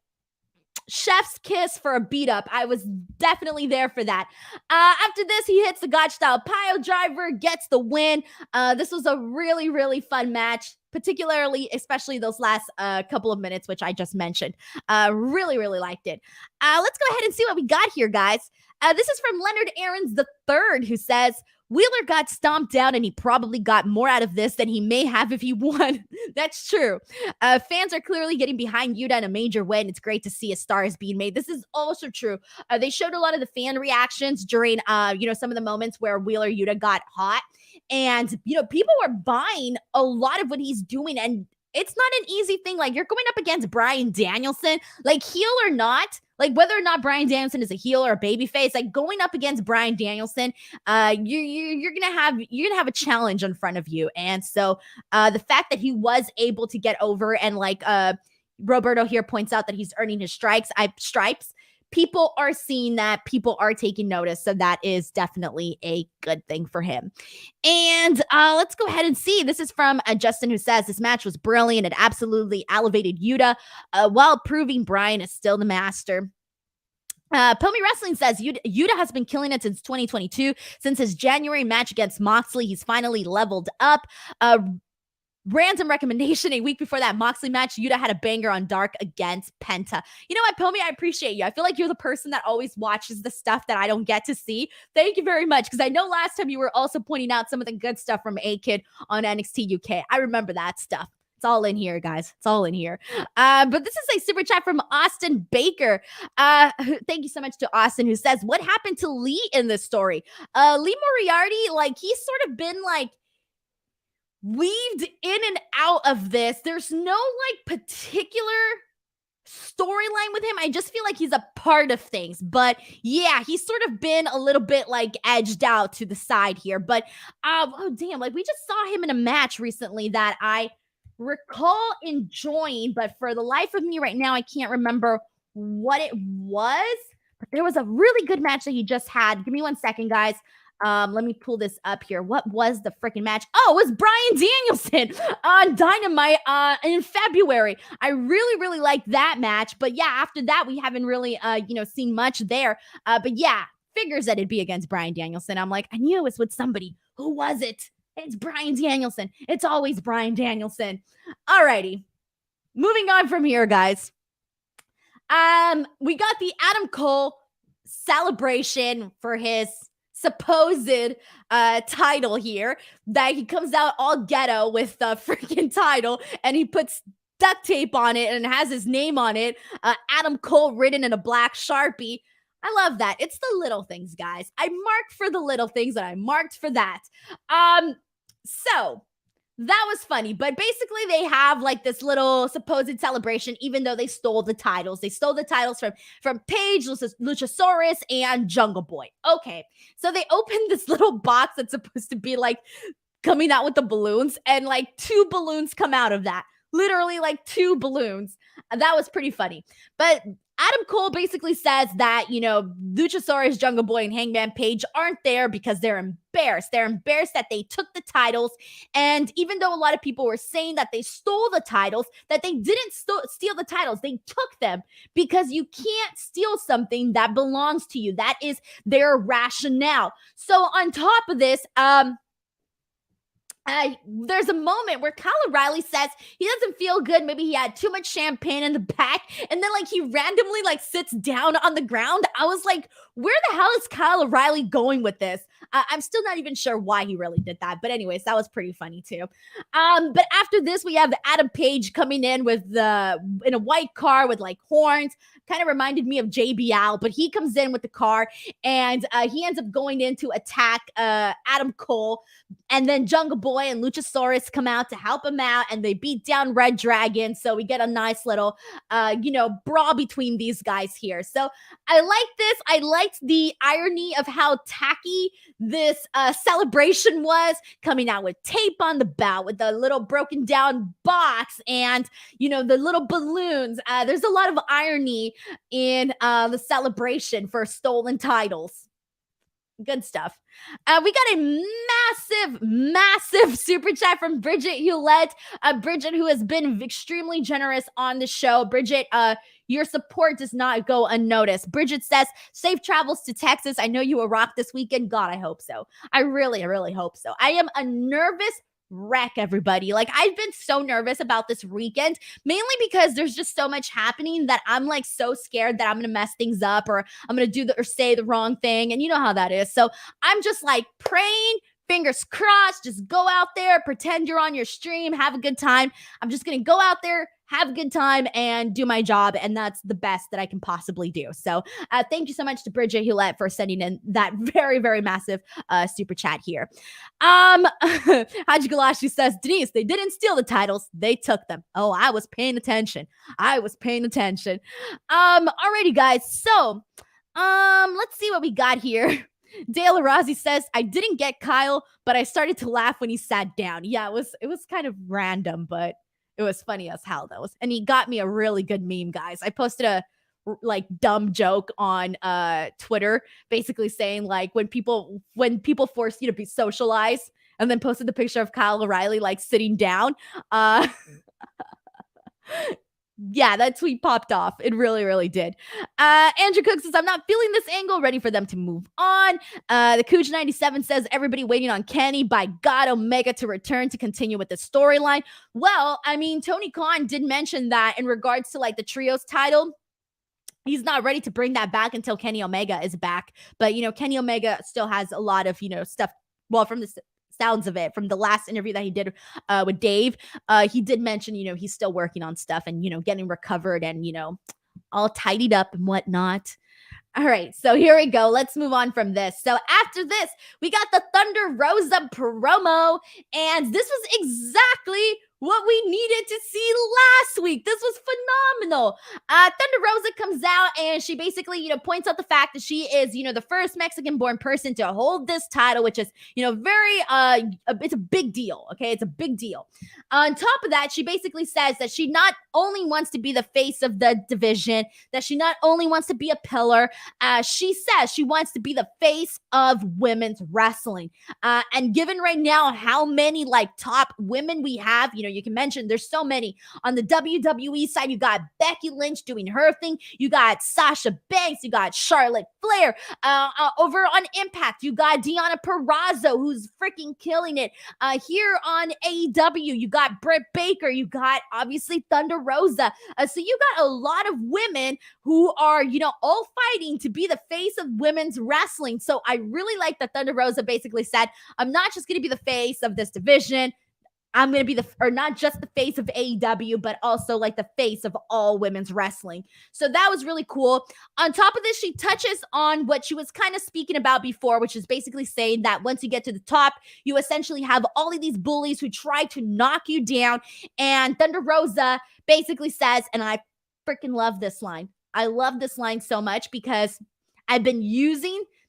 chef's kiss for a beat up. I was definitely there for that. After this, he hits the God style pile driver, gets the win. This was a really, really fun match, particularly, especially those last couple of minutes, which I just mentioned. Really, really liked it. Let's go ahead and see what we got here, guys. This is from Leonard Aarons III, who says, Wheeler got stomped down and he probably got more out of this than he may have if he won. That's true. Fans are clearly getting behind Yuda in a major way, and it's great to see a star is being made. This is also true. They showed a lot of the fan reactions during, some of the moments where Wheeler Yuda got hot. And, people were buying a lot of what he's doing, and it's not an easy thing. Like, you're going up against Bryan Danielson, like, heel or not, like, whether or not Bryan Danielson is a heel or a babyface, like, going up against Bryan Danielson, you're gonna have a challenge in front of you. And so the fact that he was able to get over, and like Roberto here points out that he's earning his stripes, people are seeing that, people are taking notice. So that is definitely a good thing for him. And let's go ahead and see. This is from Justin, who says, this match was brilliant. It absolutely elevated Yuda while proving Bryan is still the master. Pomi Wrestling says, Yuda has been killing it since 2022. Since his January match against Motsley, he's finally leveled up. Random recommendation, a week before that Moxley match, Yuda had a banger on Dark against Penta. You know what, Pomi, I appreciate you. I feel like you're the person that always watches the stuff that I don't get to see. Thank you very much, because I know last time you were also pointing out some of the good stuff from A-Kid on NXT UK. I remember that stuff. It's all in here, guys. It's all in here. But this is a super chat from Austin Baker. Thank you so much to Austin, who says, what happened to Lee in this story? Lee Moriarty, like, he's sort of been like weaved in and out of this. There's no like particular storyline with him. I just feel like he's a part of things. But yeah, he's sort of been a little bit like edged out to the side here. But oh damn, like we just saw him in a match recently that I recall enjoying, but for the life of me right now, I can't remember what it was. But there was a really good match that he just had. Give me 1 second, guys. Let me pull this up here. What was the freaking match? Oh, it was Bryan Danielson on Dynamite in February. I really, really liked that match. But yeah, after that, we haven't really, seen much there. But yeah, figures that it'd be against Bryan Danielson. I'm like, I knew it was with somebody. Who was it? It's Bryan Danielson. It's always Bryan Danielson. Alrighty. Moving on from here, guys. We got the Adam Cole celebration for his supposed title here, that he comes out all ghetto with the freaking title and he puts duct tape on it and has his name on it, Adam Cole written in a black Sharpie. I love that. It's the little things, guys. I marked for the little things, and I marked for that. So that was funny, but basically they have like this little supposed celebration, even though they stole the titles. They stole the titles from Paige, Luchasaurus, and Jungle Boy. Okay, so they opened this little box that's supposed to be like coming out with the balloons, and like 2 balloons come out of that. Literally like 2 balloons. That was pretty funny. But Adam Cole basically says that, Luchasaurus, Jungle Boy, and Hangman Page aren't there because they're embarrassed. They're embarrassed that they took the titles. And even though a lot of people were saying that they stole the titles, that they didn't steal the titles, they took them because you can't steal something that belongs to you. That is their rationale. So on top of this, there's a moment where Kyle O'Reilly says he doesn't feel good. Maybe he had too much champagne in the back. And then like he randomly like sits down on the ground. I was like, where the hell is Kyle O'Reilly going with this? I'm still not even sure why he really did that. But anyways, that was pretty funny too. But after this, we have Adam Page coming in in a white car with like horns. Kind of reminded me of JBL, but he comes in with the car and he ends up going in to attack Adam Cole. And then Jungle Boy and Luchasaurus come out to help him out, and they beat down Red Dragon. So we get a nice little, brawl between these guys here. So I like this. I liked the irony of how tacky this celebration was, coming out with tape on the belt, with the little broken down box and, the little balloons. There's a lot of irony in the celebration for stolen titles. Good stuff. We got a massive super chat from Bridget Hewlett. Bridget, who has been extremely generous on the show. Bridget, your support does not go unnoticed. Bridget says, safe travels to Texas. I know you will rock this weekend. God, I hope so. I really, really hope so. I am a nervous wreck, everybody. Like, I've been so nervous about this weekend, mainly because there's just so much happening that I'm like so scared that I'm gonna mess things up, or I'm gonna do or say the wrong thing, and you know how that is. So I'm just like praying, fingers crossed, just go out there, pretend you're on your stream, have a good time. I'm just gonna go out there, have a good time, and do my job, and that's the best that I can possibly do. So thank you so much to Bridget Hewlett for sending in that very, very massive super chat here. Haji Galashi says, Denise, they didn't steal the titles, they took them. Oh, I was paying attention. Alrighty, guys. So let's see what we got here. Dale Arazi says, I didn't get Kyle, but I started to laugh when he sat down. Yeah, it was kind of random, but it was funny as hell, though. And he got me a really good meme, guys. I posted a like dumb joke on Twitter, basically saying like when people force you to be socialized, and then posted the picture of Kyle O'Reilly like sitting down. Yeah, that tweet popped off. It really, really did. Andrew Cook says, I'm not feeling this angle. Ready for them to move on. The Cooch 97 says, everybody waiting on Kenny. By God, Omega to return to continue with the storyline. Well, I mean, Tony Khan did mention that in regards to like the trios title. He's not ready to bring that back until Kenny Omega is back. But, you know, Kenny Omega still has a lot of, you know, stuff. Well, from the sounds of it, from the last interview that he did with Dave, he did mention, you know, he's still working on stuff and, you know, getting recovered and, you know, all tidied up and whatnot. All right, so here we go. Let's move on from this. So after this, we got the Thunder Rosa promo, and this was exactly what we needed to see last week. This was phenomenal. Thunder Rosa comes out and she basically, you know, points out the fact that she is, you know, the first Mexican-born person to hold this title, which is, you know, very, it's a big deal. Okay, it's a big deal. On top of that, she basically says that she not only wants to be the face of the division, that she not only wants to be a pillar, she says she wants to be the face of women's wrestling. And given right now how many like top women we have, you know, you can mention there's so many. On the WWE side, you got Becky Lynch doing her thing. You got Sasha Banks. You got Charlotte Flair. Over on Impact, you got Deonna Purrazzo, who's freaking killing it. Here on AEW, you got Britt Baker. You got obviously Thunder Rosa. So you got a lot of women who are, you know, all fighting to be the face of women's wrestling. So I really like that Thunder Rosa basically said, I'm not just going to be the face of this division. I'm going to be not just the face of AEW, but also like the face of all women's wrestling. So that was really cool. On top of this, she touches on what she was kind of speaking about before, which is basically saying that once you get to the top, you essentially have all of these bullies who try to knock you down. And Thunder Rosa basically says, and I freaking love this line. I love this line so much because I've been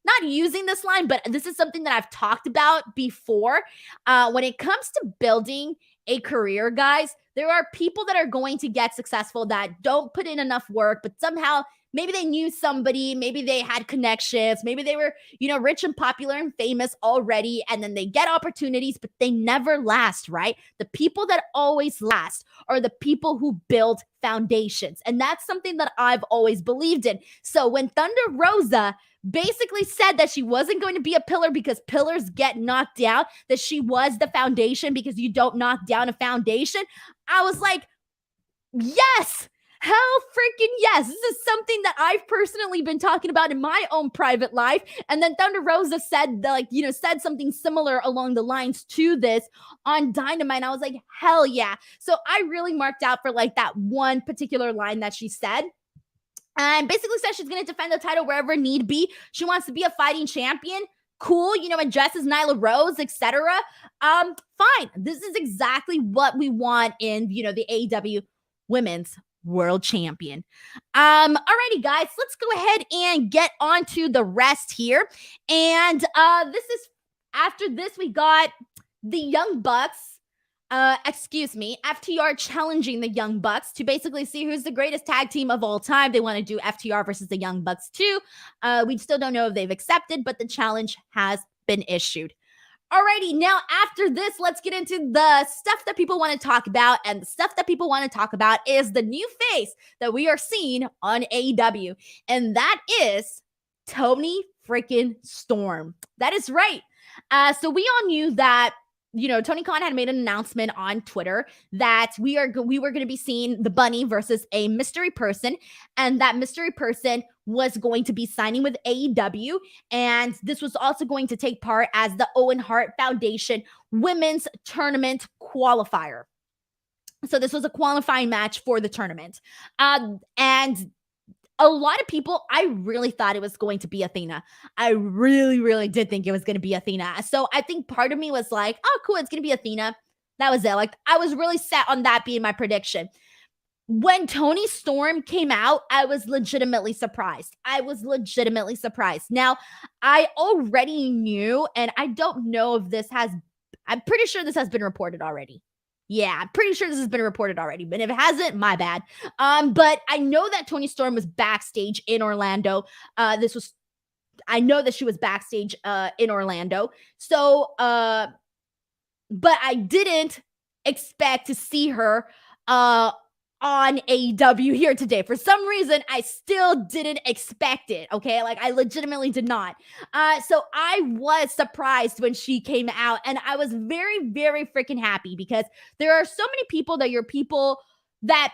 not using this line, but this is something that I've talked about before. When it comes to building a career, guys, there are people that are going to get successful that don't put in enough work, but somehow maybe they knew somebody, maybe they had connections, maybe they were, you know, rich and popular and famous already, and then they get opportunities, but they never last, right? The people that always last are the people who build foundations. And that's something that I've always believed in. So when Thunder Rosa basically said that she wasn't going to be a pillar because pillars get knocked down, that she was the foundation because you don't knock down a foundation, I was like, yes, hell freaking yes. This is something that I've personally been talking about in my own private life. And then Thunder Rosa said, like, you know, said something similar along the lines to this on Dynamite. I was like, hell yeah. So I really marked out for like that one particular line that she said. And basically said she's going to defend the title wherever need be. She wants to be a fighting champion. Cool, you know, and dresses Nyla Rose, etc. Fine. This is exactly what we want in, you know, the AEW Women's World Champion. Alrighty, guys, let's go ahead and get on to the rest here. And this is after this, we got the Young Bucks. FTR challenging the Young Bucks to basically see who's the greatest tag team of all time. They want to do FTR versus the Young Bucks too. We still don't know if they've accepted, but the challenge has been issued. Alrighty, now after this, let's get into the stuff that people want to talk about. And the stuff that people want to talk about is the new face that we are seeing on AEW. And that is Toni freaking Storm. That is right. So we all knew that, Tony Khan had made an announcement on Twitter that we were going to be seeing the Bunny versus a mystery person, and that mystery person was going to be signing with AEW, and this was also going to take part as the Owen Hart Foundation Women's Tournament qualifier. So this was a qualifying match for the tournament, and a lot of people, I really thought it was going to be Athena. I really, really did think it was going to be Athena. So I think part of me was like, oh, cool, it's going to be Athena. That was it. Like, I was really set on that being my prediction. When Toni Storm came out, I was legitimately surprised. Now, I already knew, and I don't know if I'm pretty sure this has been reported already. Yeah, I'm pretty sure this has been reported already, but if it hasn't, my bad. But I know that Toni Storm was backstage in Orlando. I know that she was backstage in Orlando. So, but I didn't expect to see her on AEW here today. For some reason, I still didn't expect it, okay? Like, I legitimately did not. So I was surprised when she came out, and I was very, very freaking happy because there are so many people that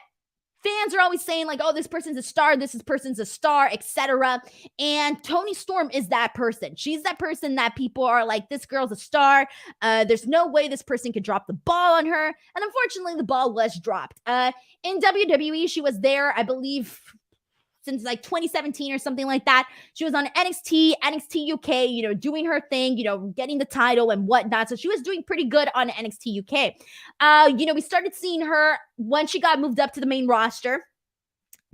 fans are always saying, like, oh, this person's a star, person's a star, etc. And Toni Storm is that person. She's that person that people are like, this girl's a star. There's no way this person could drop the ball on her. And unfortunately, the ball was dropped. In WWE, she was there, I believe, since like 2017 or something like that. She was on NXT UK, doing her thing, getting the title and whatnot. So she was doing pretty good on NXT UK. We started seeing her when she got moved up to the main roster.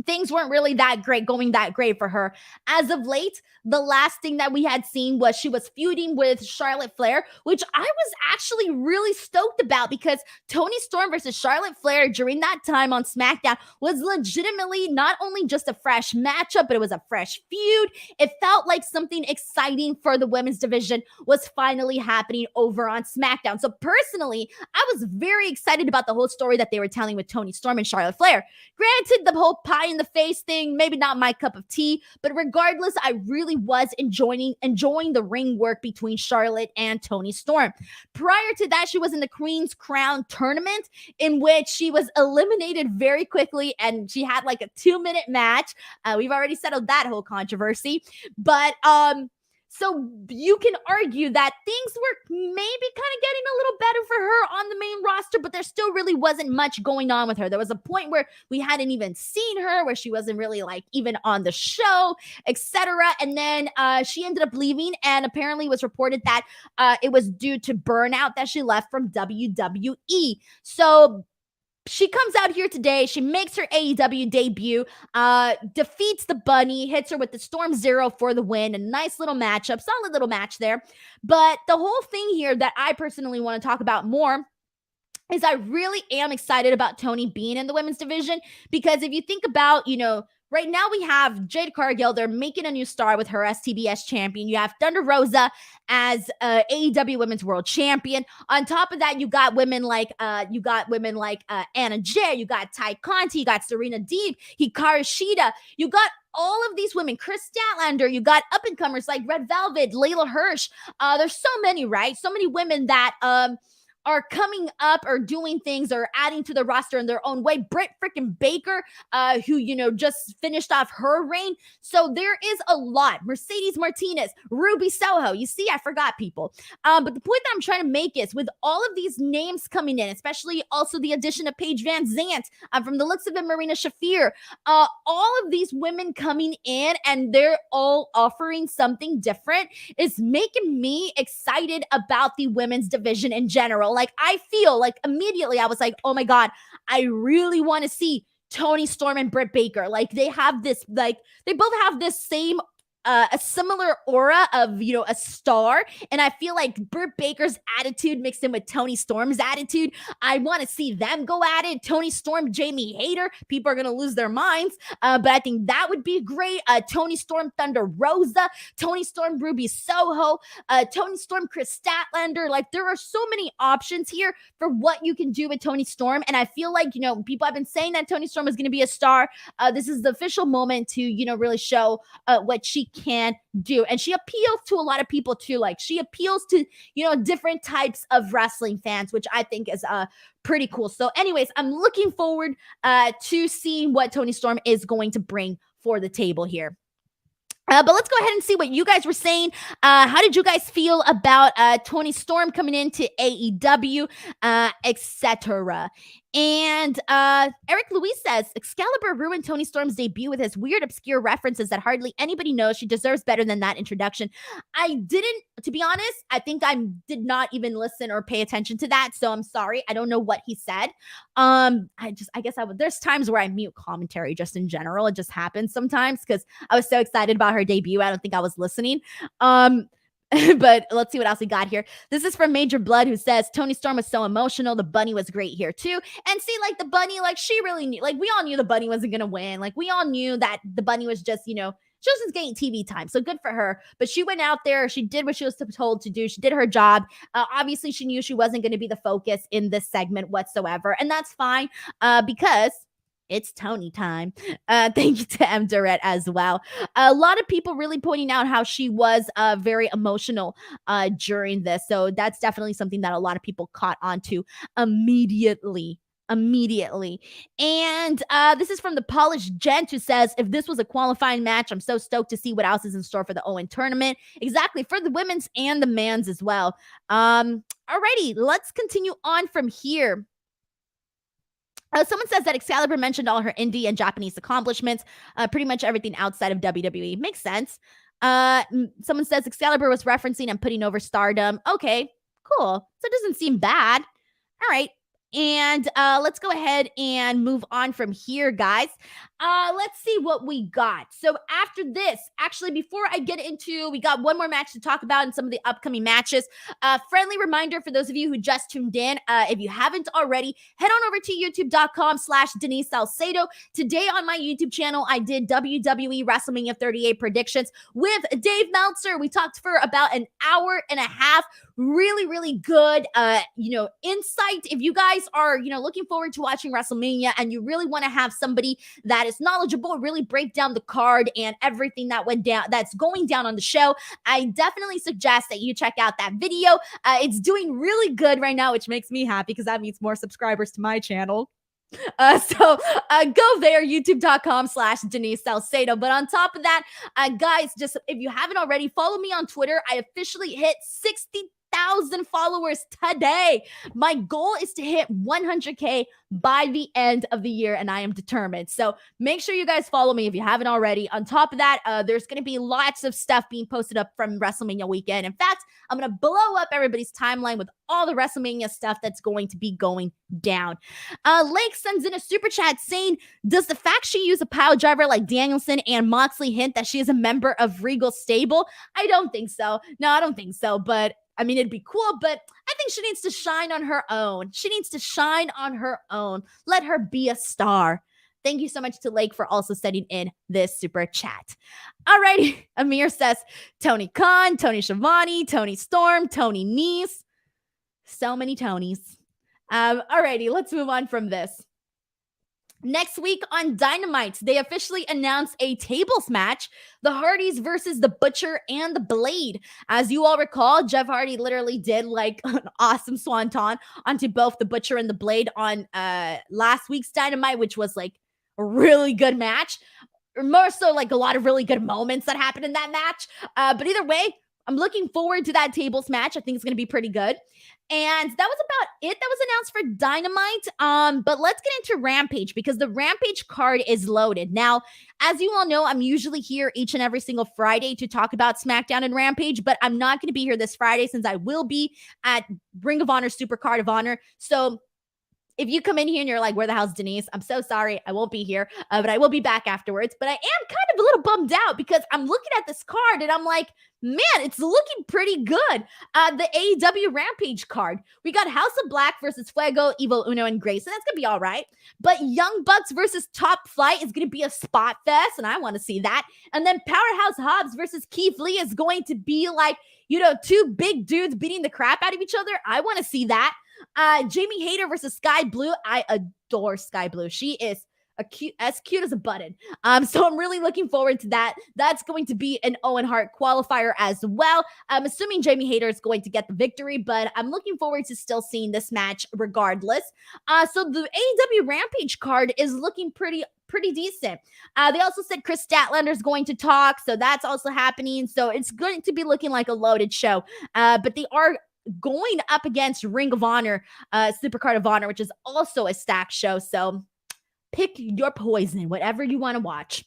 Things weren't really going that great for her. As of late, the last thing that we had seen was she was feuding with Charlotte Flair, which I was actually really stoked about because Toni Storm versus Charlotte Flair during that time on SmackDown was legitimately not only just a fresh matchup, but it was a fresh feud. It felt like something exciting for the women's division was finally happening over on SmackDown. So personally, I was very excited about the whole story that they were telling with Toni Storm and Charlotte Flair. Granted, the whole pie in the face thing, maybe not my cup of tea, but regardless, I really was enjoying the ring work between Charlotte and Toni Storm. Prior to that, she was in the Queen's Crown tournament in which she was eliminated very quickly, and she had like a 2-minute match. We've already settled that whole controversy, but so you can argue that things were maybe kind of getting a little better for her on the main roster, but there still really wasn't much going on with her. There was a point where we hadn't even seen her, where she wasn't really like even on the show, etc. And then she ended up leaving, and apparently it was reported that it was due to burnout that she left from WWE. So she comes out here today. She makes her AEW debut, defeats the Bunny, hits her with the Storm Zero for the win. A nice little matchup, solid little match there. But the whole thing here that I personally want to talk about more is I really am excited about Toni being in the women's division, because if you think about, right now we have Jade Cargill. They're making a new star with her as TBS champion. You have Thunder Rosa as AEW Women's World Champion. On top of that, you got women like Anna Jay. You got Ty Conti. You got Serena Deeb, Hikaru Shida. You got all of these women, Chris Statlander. You got up-and-comers like Red Velvet, Layla Hirsch. There's so many, right? So many women that are coming up or doing things or adding to the roster in their own way. Britt freaking Baker, who, just finished off her reign. So there is a lot. Mercedes Martinez, Ruby Soho. You see, I forgot people. But the point that I'm trying to make is with all of these names coming in, especially also the addition of Paige Van Zant, from the looks of it, Marina Shafir, all of these women coming in and they're all offering something different is making me excited about the women's division in general. Like, I feel like immediately I was like, oh my God, I really want to see Toni Storm and Britt Baker. Like, they have this, like, they both have this same a similar aura of, a star. And I feel like Britt Baker's attitude mixed in with Toni Storm's attitude. I want to see them go at it. Toni Storm, Jamie Hayter. People are going to lose their minds. But I think that would be great. Toni Storm, Thunder Rosa. Toni Storm, Ruby Soho. Toni Storm, Chris Statlander. Like, there are so many options here for what you can do with Toni Storm. And I feel like, people have been saying that Toni Storm is going to be a star. This is the official moment to, really show what she can do. And she appeals to a lot of people too. Like, she appeals to, different types of wrestling fans, which I think is pretty cool. So anyways, I'm looking forward to seeing what Toni Storm is going to bring for the table here. But let's go ahead and see what you guys were saying. How did you guys feel about Toni Storm coming into AEW, etc.? And Eric Louise says, Excalibur ruined Toni Storm's debut with his weird, obscure references that hardly anybody knows. She deserves better than that introduction. I didn't, to be honest, I think I did not even listen or pay attention to that. So I'm sorry. I don't know what he said. There's times where I mute commentary just in general. It just happens sometimes because I was so excited about her debut. I don't think I was listening. But let's see what else we got here. This is from Major Blood, who says Toni Storm was so emotional. The bunny was great here too. And see, like, the bunny, like, she really knew, like, we all knew the bunny wasn't going to win. Like, we all knew that the bunny was just, she was just getting TV time. So good for her. But she went out there. She did what she was told to do. She did her job. Obviously, she knew she wasn't going to be the focus in this segment whatsoever. And that's fine because it's Toni time. Thank you to M. Durrett as well. A lot of people really pointing out how she was very emotional during this. So that's definitely something that a lot of people caught on to immediately. And this is from the Polished Gent, who says, if this was a qualifying match, I'm so stoked to see what else is in store for the Owen tournament. Exactly, for the women's and the men's as well. Alrighty, let's continue on from here. Someone says that Excalibur mentioned all her indie and Japanese accomplishments, pretty much everything outside of WWE. Makes sense. Someone says Excalibur was referencing and putting over Stardom. Okay, cool. So it doesn't seem bad. All right. And let's go ahead and move on from here, guys. Let's see what we got. So after this, actually, before I get into, we got one more match to talk about in some of the upcoming matches. Friendly reminder for those of you who just tuned in, if you haven't already, head on over to youtube.com/Denise Salcedo. Today on my YouTube channel, I did WWE WrestleMania 38 predictions with Dave Meltzer. We talked for about an hour and a half. Really, really good, insight. If you guys are, looking forward to watching WrestleMania and you really want to have somebody that is knowledgeable, really break down the card and everything that went down, that's going down on the show, I definitely suggest that you check out that video. It's doing really good right now, which makes me happy because that means more subscribers to my channel. So go there, youtube.com/Denise Salcedo. But on top of that, guys, just if you haven't already, follow me on Twitter. I officially hit 60,000 followers today. My goal is to hit 100K by the end of the year, and I am determined. So make sure you guys follow me if you haven't already. On top of that, there's going to be lots of stuff being posted up from WrestleMania weekend. In fact, I'm going to blow up everybody's timeline with all the WrestleMania stuff that's going to be going down. Lake sends in a super chat saying, does the fact she used a pile driver like Danielson and Motsley hint that she is a member of Regal's stable? I don't think so. No, I don't think so. But I mean, it'd be cool, but I think she needs to shine on her own. She needs to shine on her own. Let her be a star. Thank you so much to Lake for also sending in this super chat. All righty. Amir says, Tony Khan, Tony Schiavone, Tony Storm, Tony Nese. So many Tonys. All righty. Let's move on from this. Next week on Dynamite, they officially announced a tables match, the Hardys versus the Butcher and the Blade. As you all recall, Jeff Hardy literally did like an awesome swanton onto both the Butcher and the Blade on last week's Dynamite, which was like a really good match. Or more so like a lot of really good moments that happened in that match. But either way, I'm looking forward to that tables match. I think it's going to be pretty good. And that was about it that was announced for Dynamite. But let's get into Rampage because the Rampage card is loaded. Now, as you all know, I'm usually here each and every single Friday to talk about Smackdown and Rampage, but I'm not going to be here this Friday since I will be at Ring of Honor Super Card of Honor. So if you come in here and you're like, where the hell's Denise? I'm so sorry. I won't be here, but I will be back afterwards. But I am kind of a little bummed out because I'm looking at this card and I'm like, man, it's looking pretty good. The AEW Rampage card. We got House of Black versus Fuego, Evil Uno, and Grayson. That's going to be all right. But Young Bucks versus Top Flight is going to be a spot fest, and I want to see that. And then Powerhouse Hobbs versus Keith Lee is going to be like, two big dudes beating the crap out of each other. I want to see that. Jamie Hayter versus Sky Blue. I adore Sky Blue. She is as cute as a button. So I'm really looking forward to that. That's going to be an Owen Hart qualifier as well. I'm assuming Jamie Hayter is going to get the victory, but I'm looking forward to still seeing this match regardless. So the AEW Rampage card is looking pretty decent. They also said Chris Statlander is going to talk, so that's also happening. So it's going to be looking like a loaded show. But they are going up against Ring of Honor, Supercard of Honor, which is also a stacked show. So pick your poison, whatever you want to watch.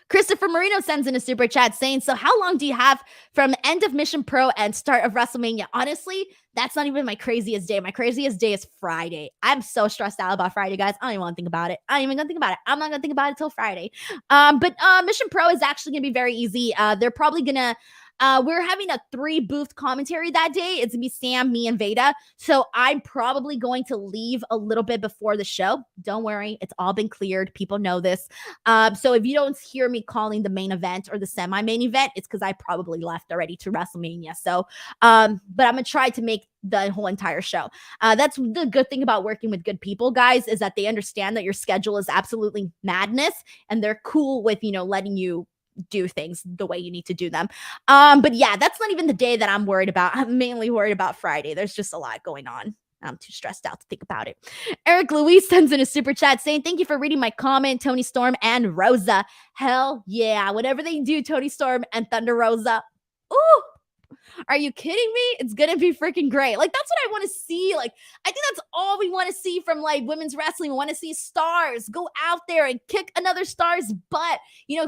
Christopher Marino sends in a super chat saying, so how long do you have from end of Mission Pro and start of WrestleMania? Honestly, that's not even my craziest day. My craziest day is Friday. I'm so stressed out about Friday, guys. I don't even want to think about it. I'm not going to think about it till Friday. But Mission Pro is actually going to be very easy. They're probably going to we're having a 3-booth commentary that day. It's gonna be Sam, me, and Veda. So I'm probably going to leave a little bit before the show. Don't worry, it's all been cleared. People know this. So if you don't hear me calling the main event or the semi-main event, it's because I probably left already to WrestleMania. So, but I'm gonna try to make the whole entire show. That's the good thing about working with good people, guys, is that they understand that your schedule is absolutely madness, and they're cool with letting you do things the way you need to do them. But yeah, that's not even the day that I'm worried about. I'm mainly worried about Friday. There's just a lot going on. I'm too stressed out to think about it. Eric Louise sends in a super chat saying, thank you for reading my comment, Tony Storm and Rosa. Hell yeah. Whatever they do, Tony Storm and Thunder Rosa. Ooh. Are you kidding me? It's going to be freaking great. Like, that's what I want to see. Like, I think that's all we want to see from, like, women's wrestling. We want to see stars go out there and kick another star's butt.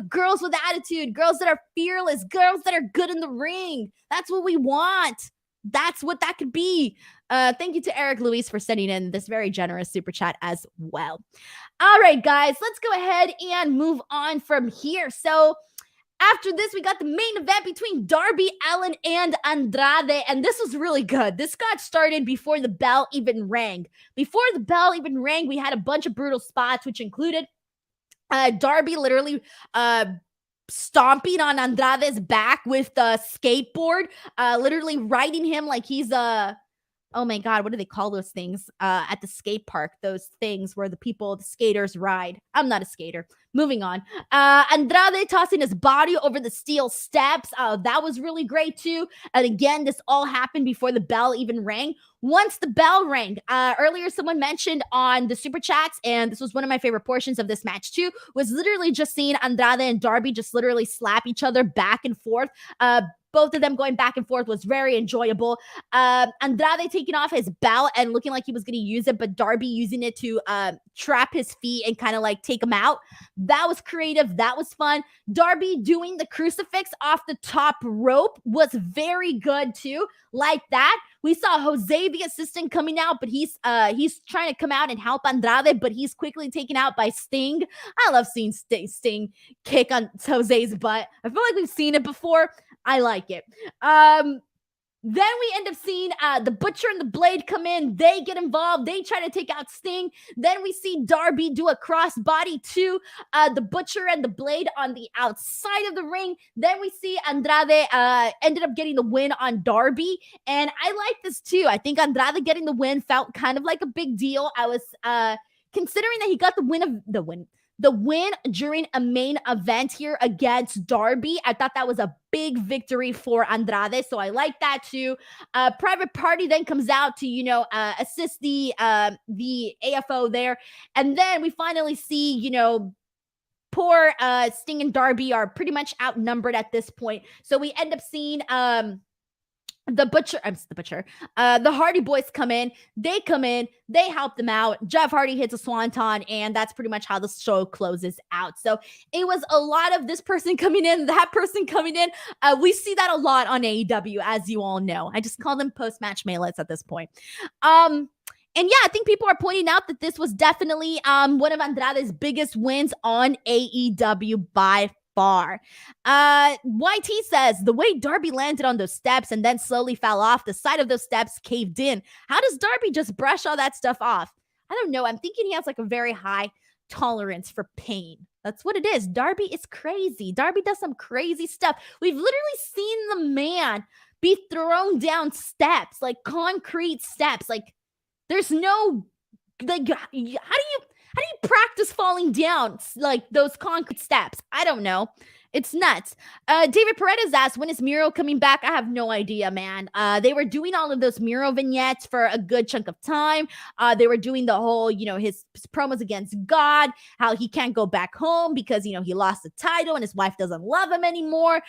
Girls with attitude, girls that are fearless, girls that are good in the ring. That's what we want. That's what that could be. Thank you to Eric Louise for sending in this very generous super chat as well. All right, guys, let's go ahead and move on from here. So, after this, we got the main event between Darby, Allin, and Andrade, and this was really good. This got started before the bell even rang. Before the bell even rang, we had a bunch of brutal spots, which included Darby literally stomping on Andrade's back with the skateboard, literally riding him like he's a... Oh my God, what do they call those things at the skate park? Those things where the skaters ride. I'm not a skater. Moving on. Andrade tossing his body over the steel steps. That was really great too. And again, this all happened before the bell even rang. Once the bell rang, earlier someone mentioned on the super chats, and this was one of my favorite portions of this match too, was literally just seeing Andrade and Darby just literally slap each other back and forth. Both of them going back and forth was very enjoyable. Andrade taking off his belt and looking like he was going to use it, but Darby using it to trap his feet and kind of like take him out. That was creative. That was fun. Darby doing the crucifix off the top rope was very good too. Like that. We saw Jose, the assistant, coming out, but he's trying to come out and help Andrade, but he's quickly taken out by Sting. I love seeing Sting kick on Jose's butt. I feel like we've seen it before. I like it. Then we end up seeing the Butcher and the Blade come in. They get involved. They try to take out Sting. Then we see Darby do a crossbody to the Butcher and the Blade on the outside of the ring. Then we see Andrade ended up getting the win on Darby. And I like this too. I think Andrade getting the win felt kind of like a big deal. I was considering that he got the win during a main event here against Darby. I thought that was a big victory for Andrade, so I like that too. Private Party then comes out to, assist the AFO there. And then we finally see, poor Sting and Darby are pretty much outnumbered at this point. So we end up seeing... the Hardy Boys come in. They come in. They help them out. Jeff Hardy hits a swanton, and that's pretty much how the show closes out. So it was a lot of this person coming in, that person coming in. We see that a lot on AEW, as you all know. I just call them post-match melees at this point. And yeah, I think people are pointing out that this was definitely one of Andrade's biggest wins on AEW by far. YT says the way Darby landed on those steps and then slowly fell off, the side of those steps caved in. How does Darby just brush all that stuff off? I don't know. I'm thinking he has like a very high tolerance for pain. That's what it is. Darby is crazy. Darby does some crazy stuff. We've literally seen the man be thrown down steps, like concrete steps. Like there's no, like, how do you practice falling down like those concrete steps? I don't know. It's nuts. David Paredes asked, when is Miro coming back? I have no idea, man. They were doing all of those Miro vignettes for a good chunk of time. They were doing the whole, his promos against God, how he can't go back home because, he lost the title and his wife doesn't love him anymore.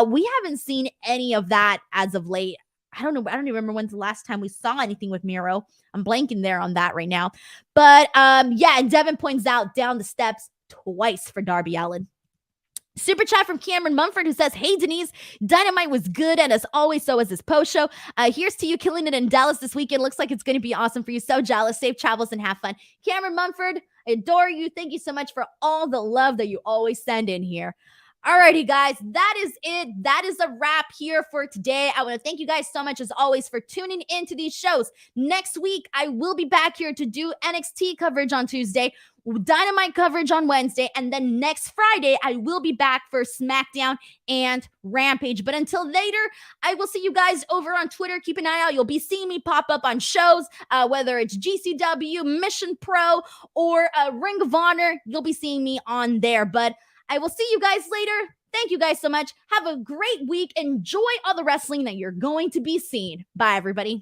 We haven't seen any of that as of late. I don't know. I don't even remember when's the last time we saw anything with Miro. I'm blanking there on that right now. But yeah, and Devin points out down the steps twice for Darby Allin. Super chat from Cameron Mumford, who says, hey, Denise, Dynamite was good, and as always, so was this post-show. Here's to you killing it in Dallas this weekend. Looks like it's going to be awesome for you. So jealous. Safe travels and have fun. Cameron Mumford, I adore you. Thank you so much for all the love that you always send in here. Alrighty, guys, that is it. That is a wrap here for today. I want to thank you guys so much, as always, for tuning into these shows. Next week, I will be back here to do NXT coverage on Tuesday, Dynamite coverage on Wednesday, and then next Friday, I will be back for SmackDown and Rampage. But until later, I will see you guys over on Twitter. Keep an eye out. You'll be seeing me pop up on shows, whether it's GCW, Mission Pro, or Ring of Honor. You'll be seeing me on there. But I will see you guys later. Thank you guys so much. Have a great week. Enjoy all the wrestling that you're going to be seeing. Bye, everybody.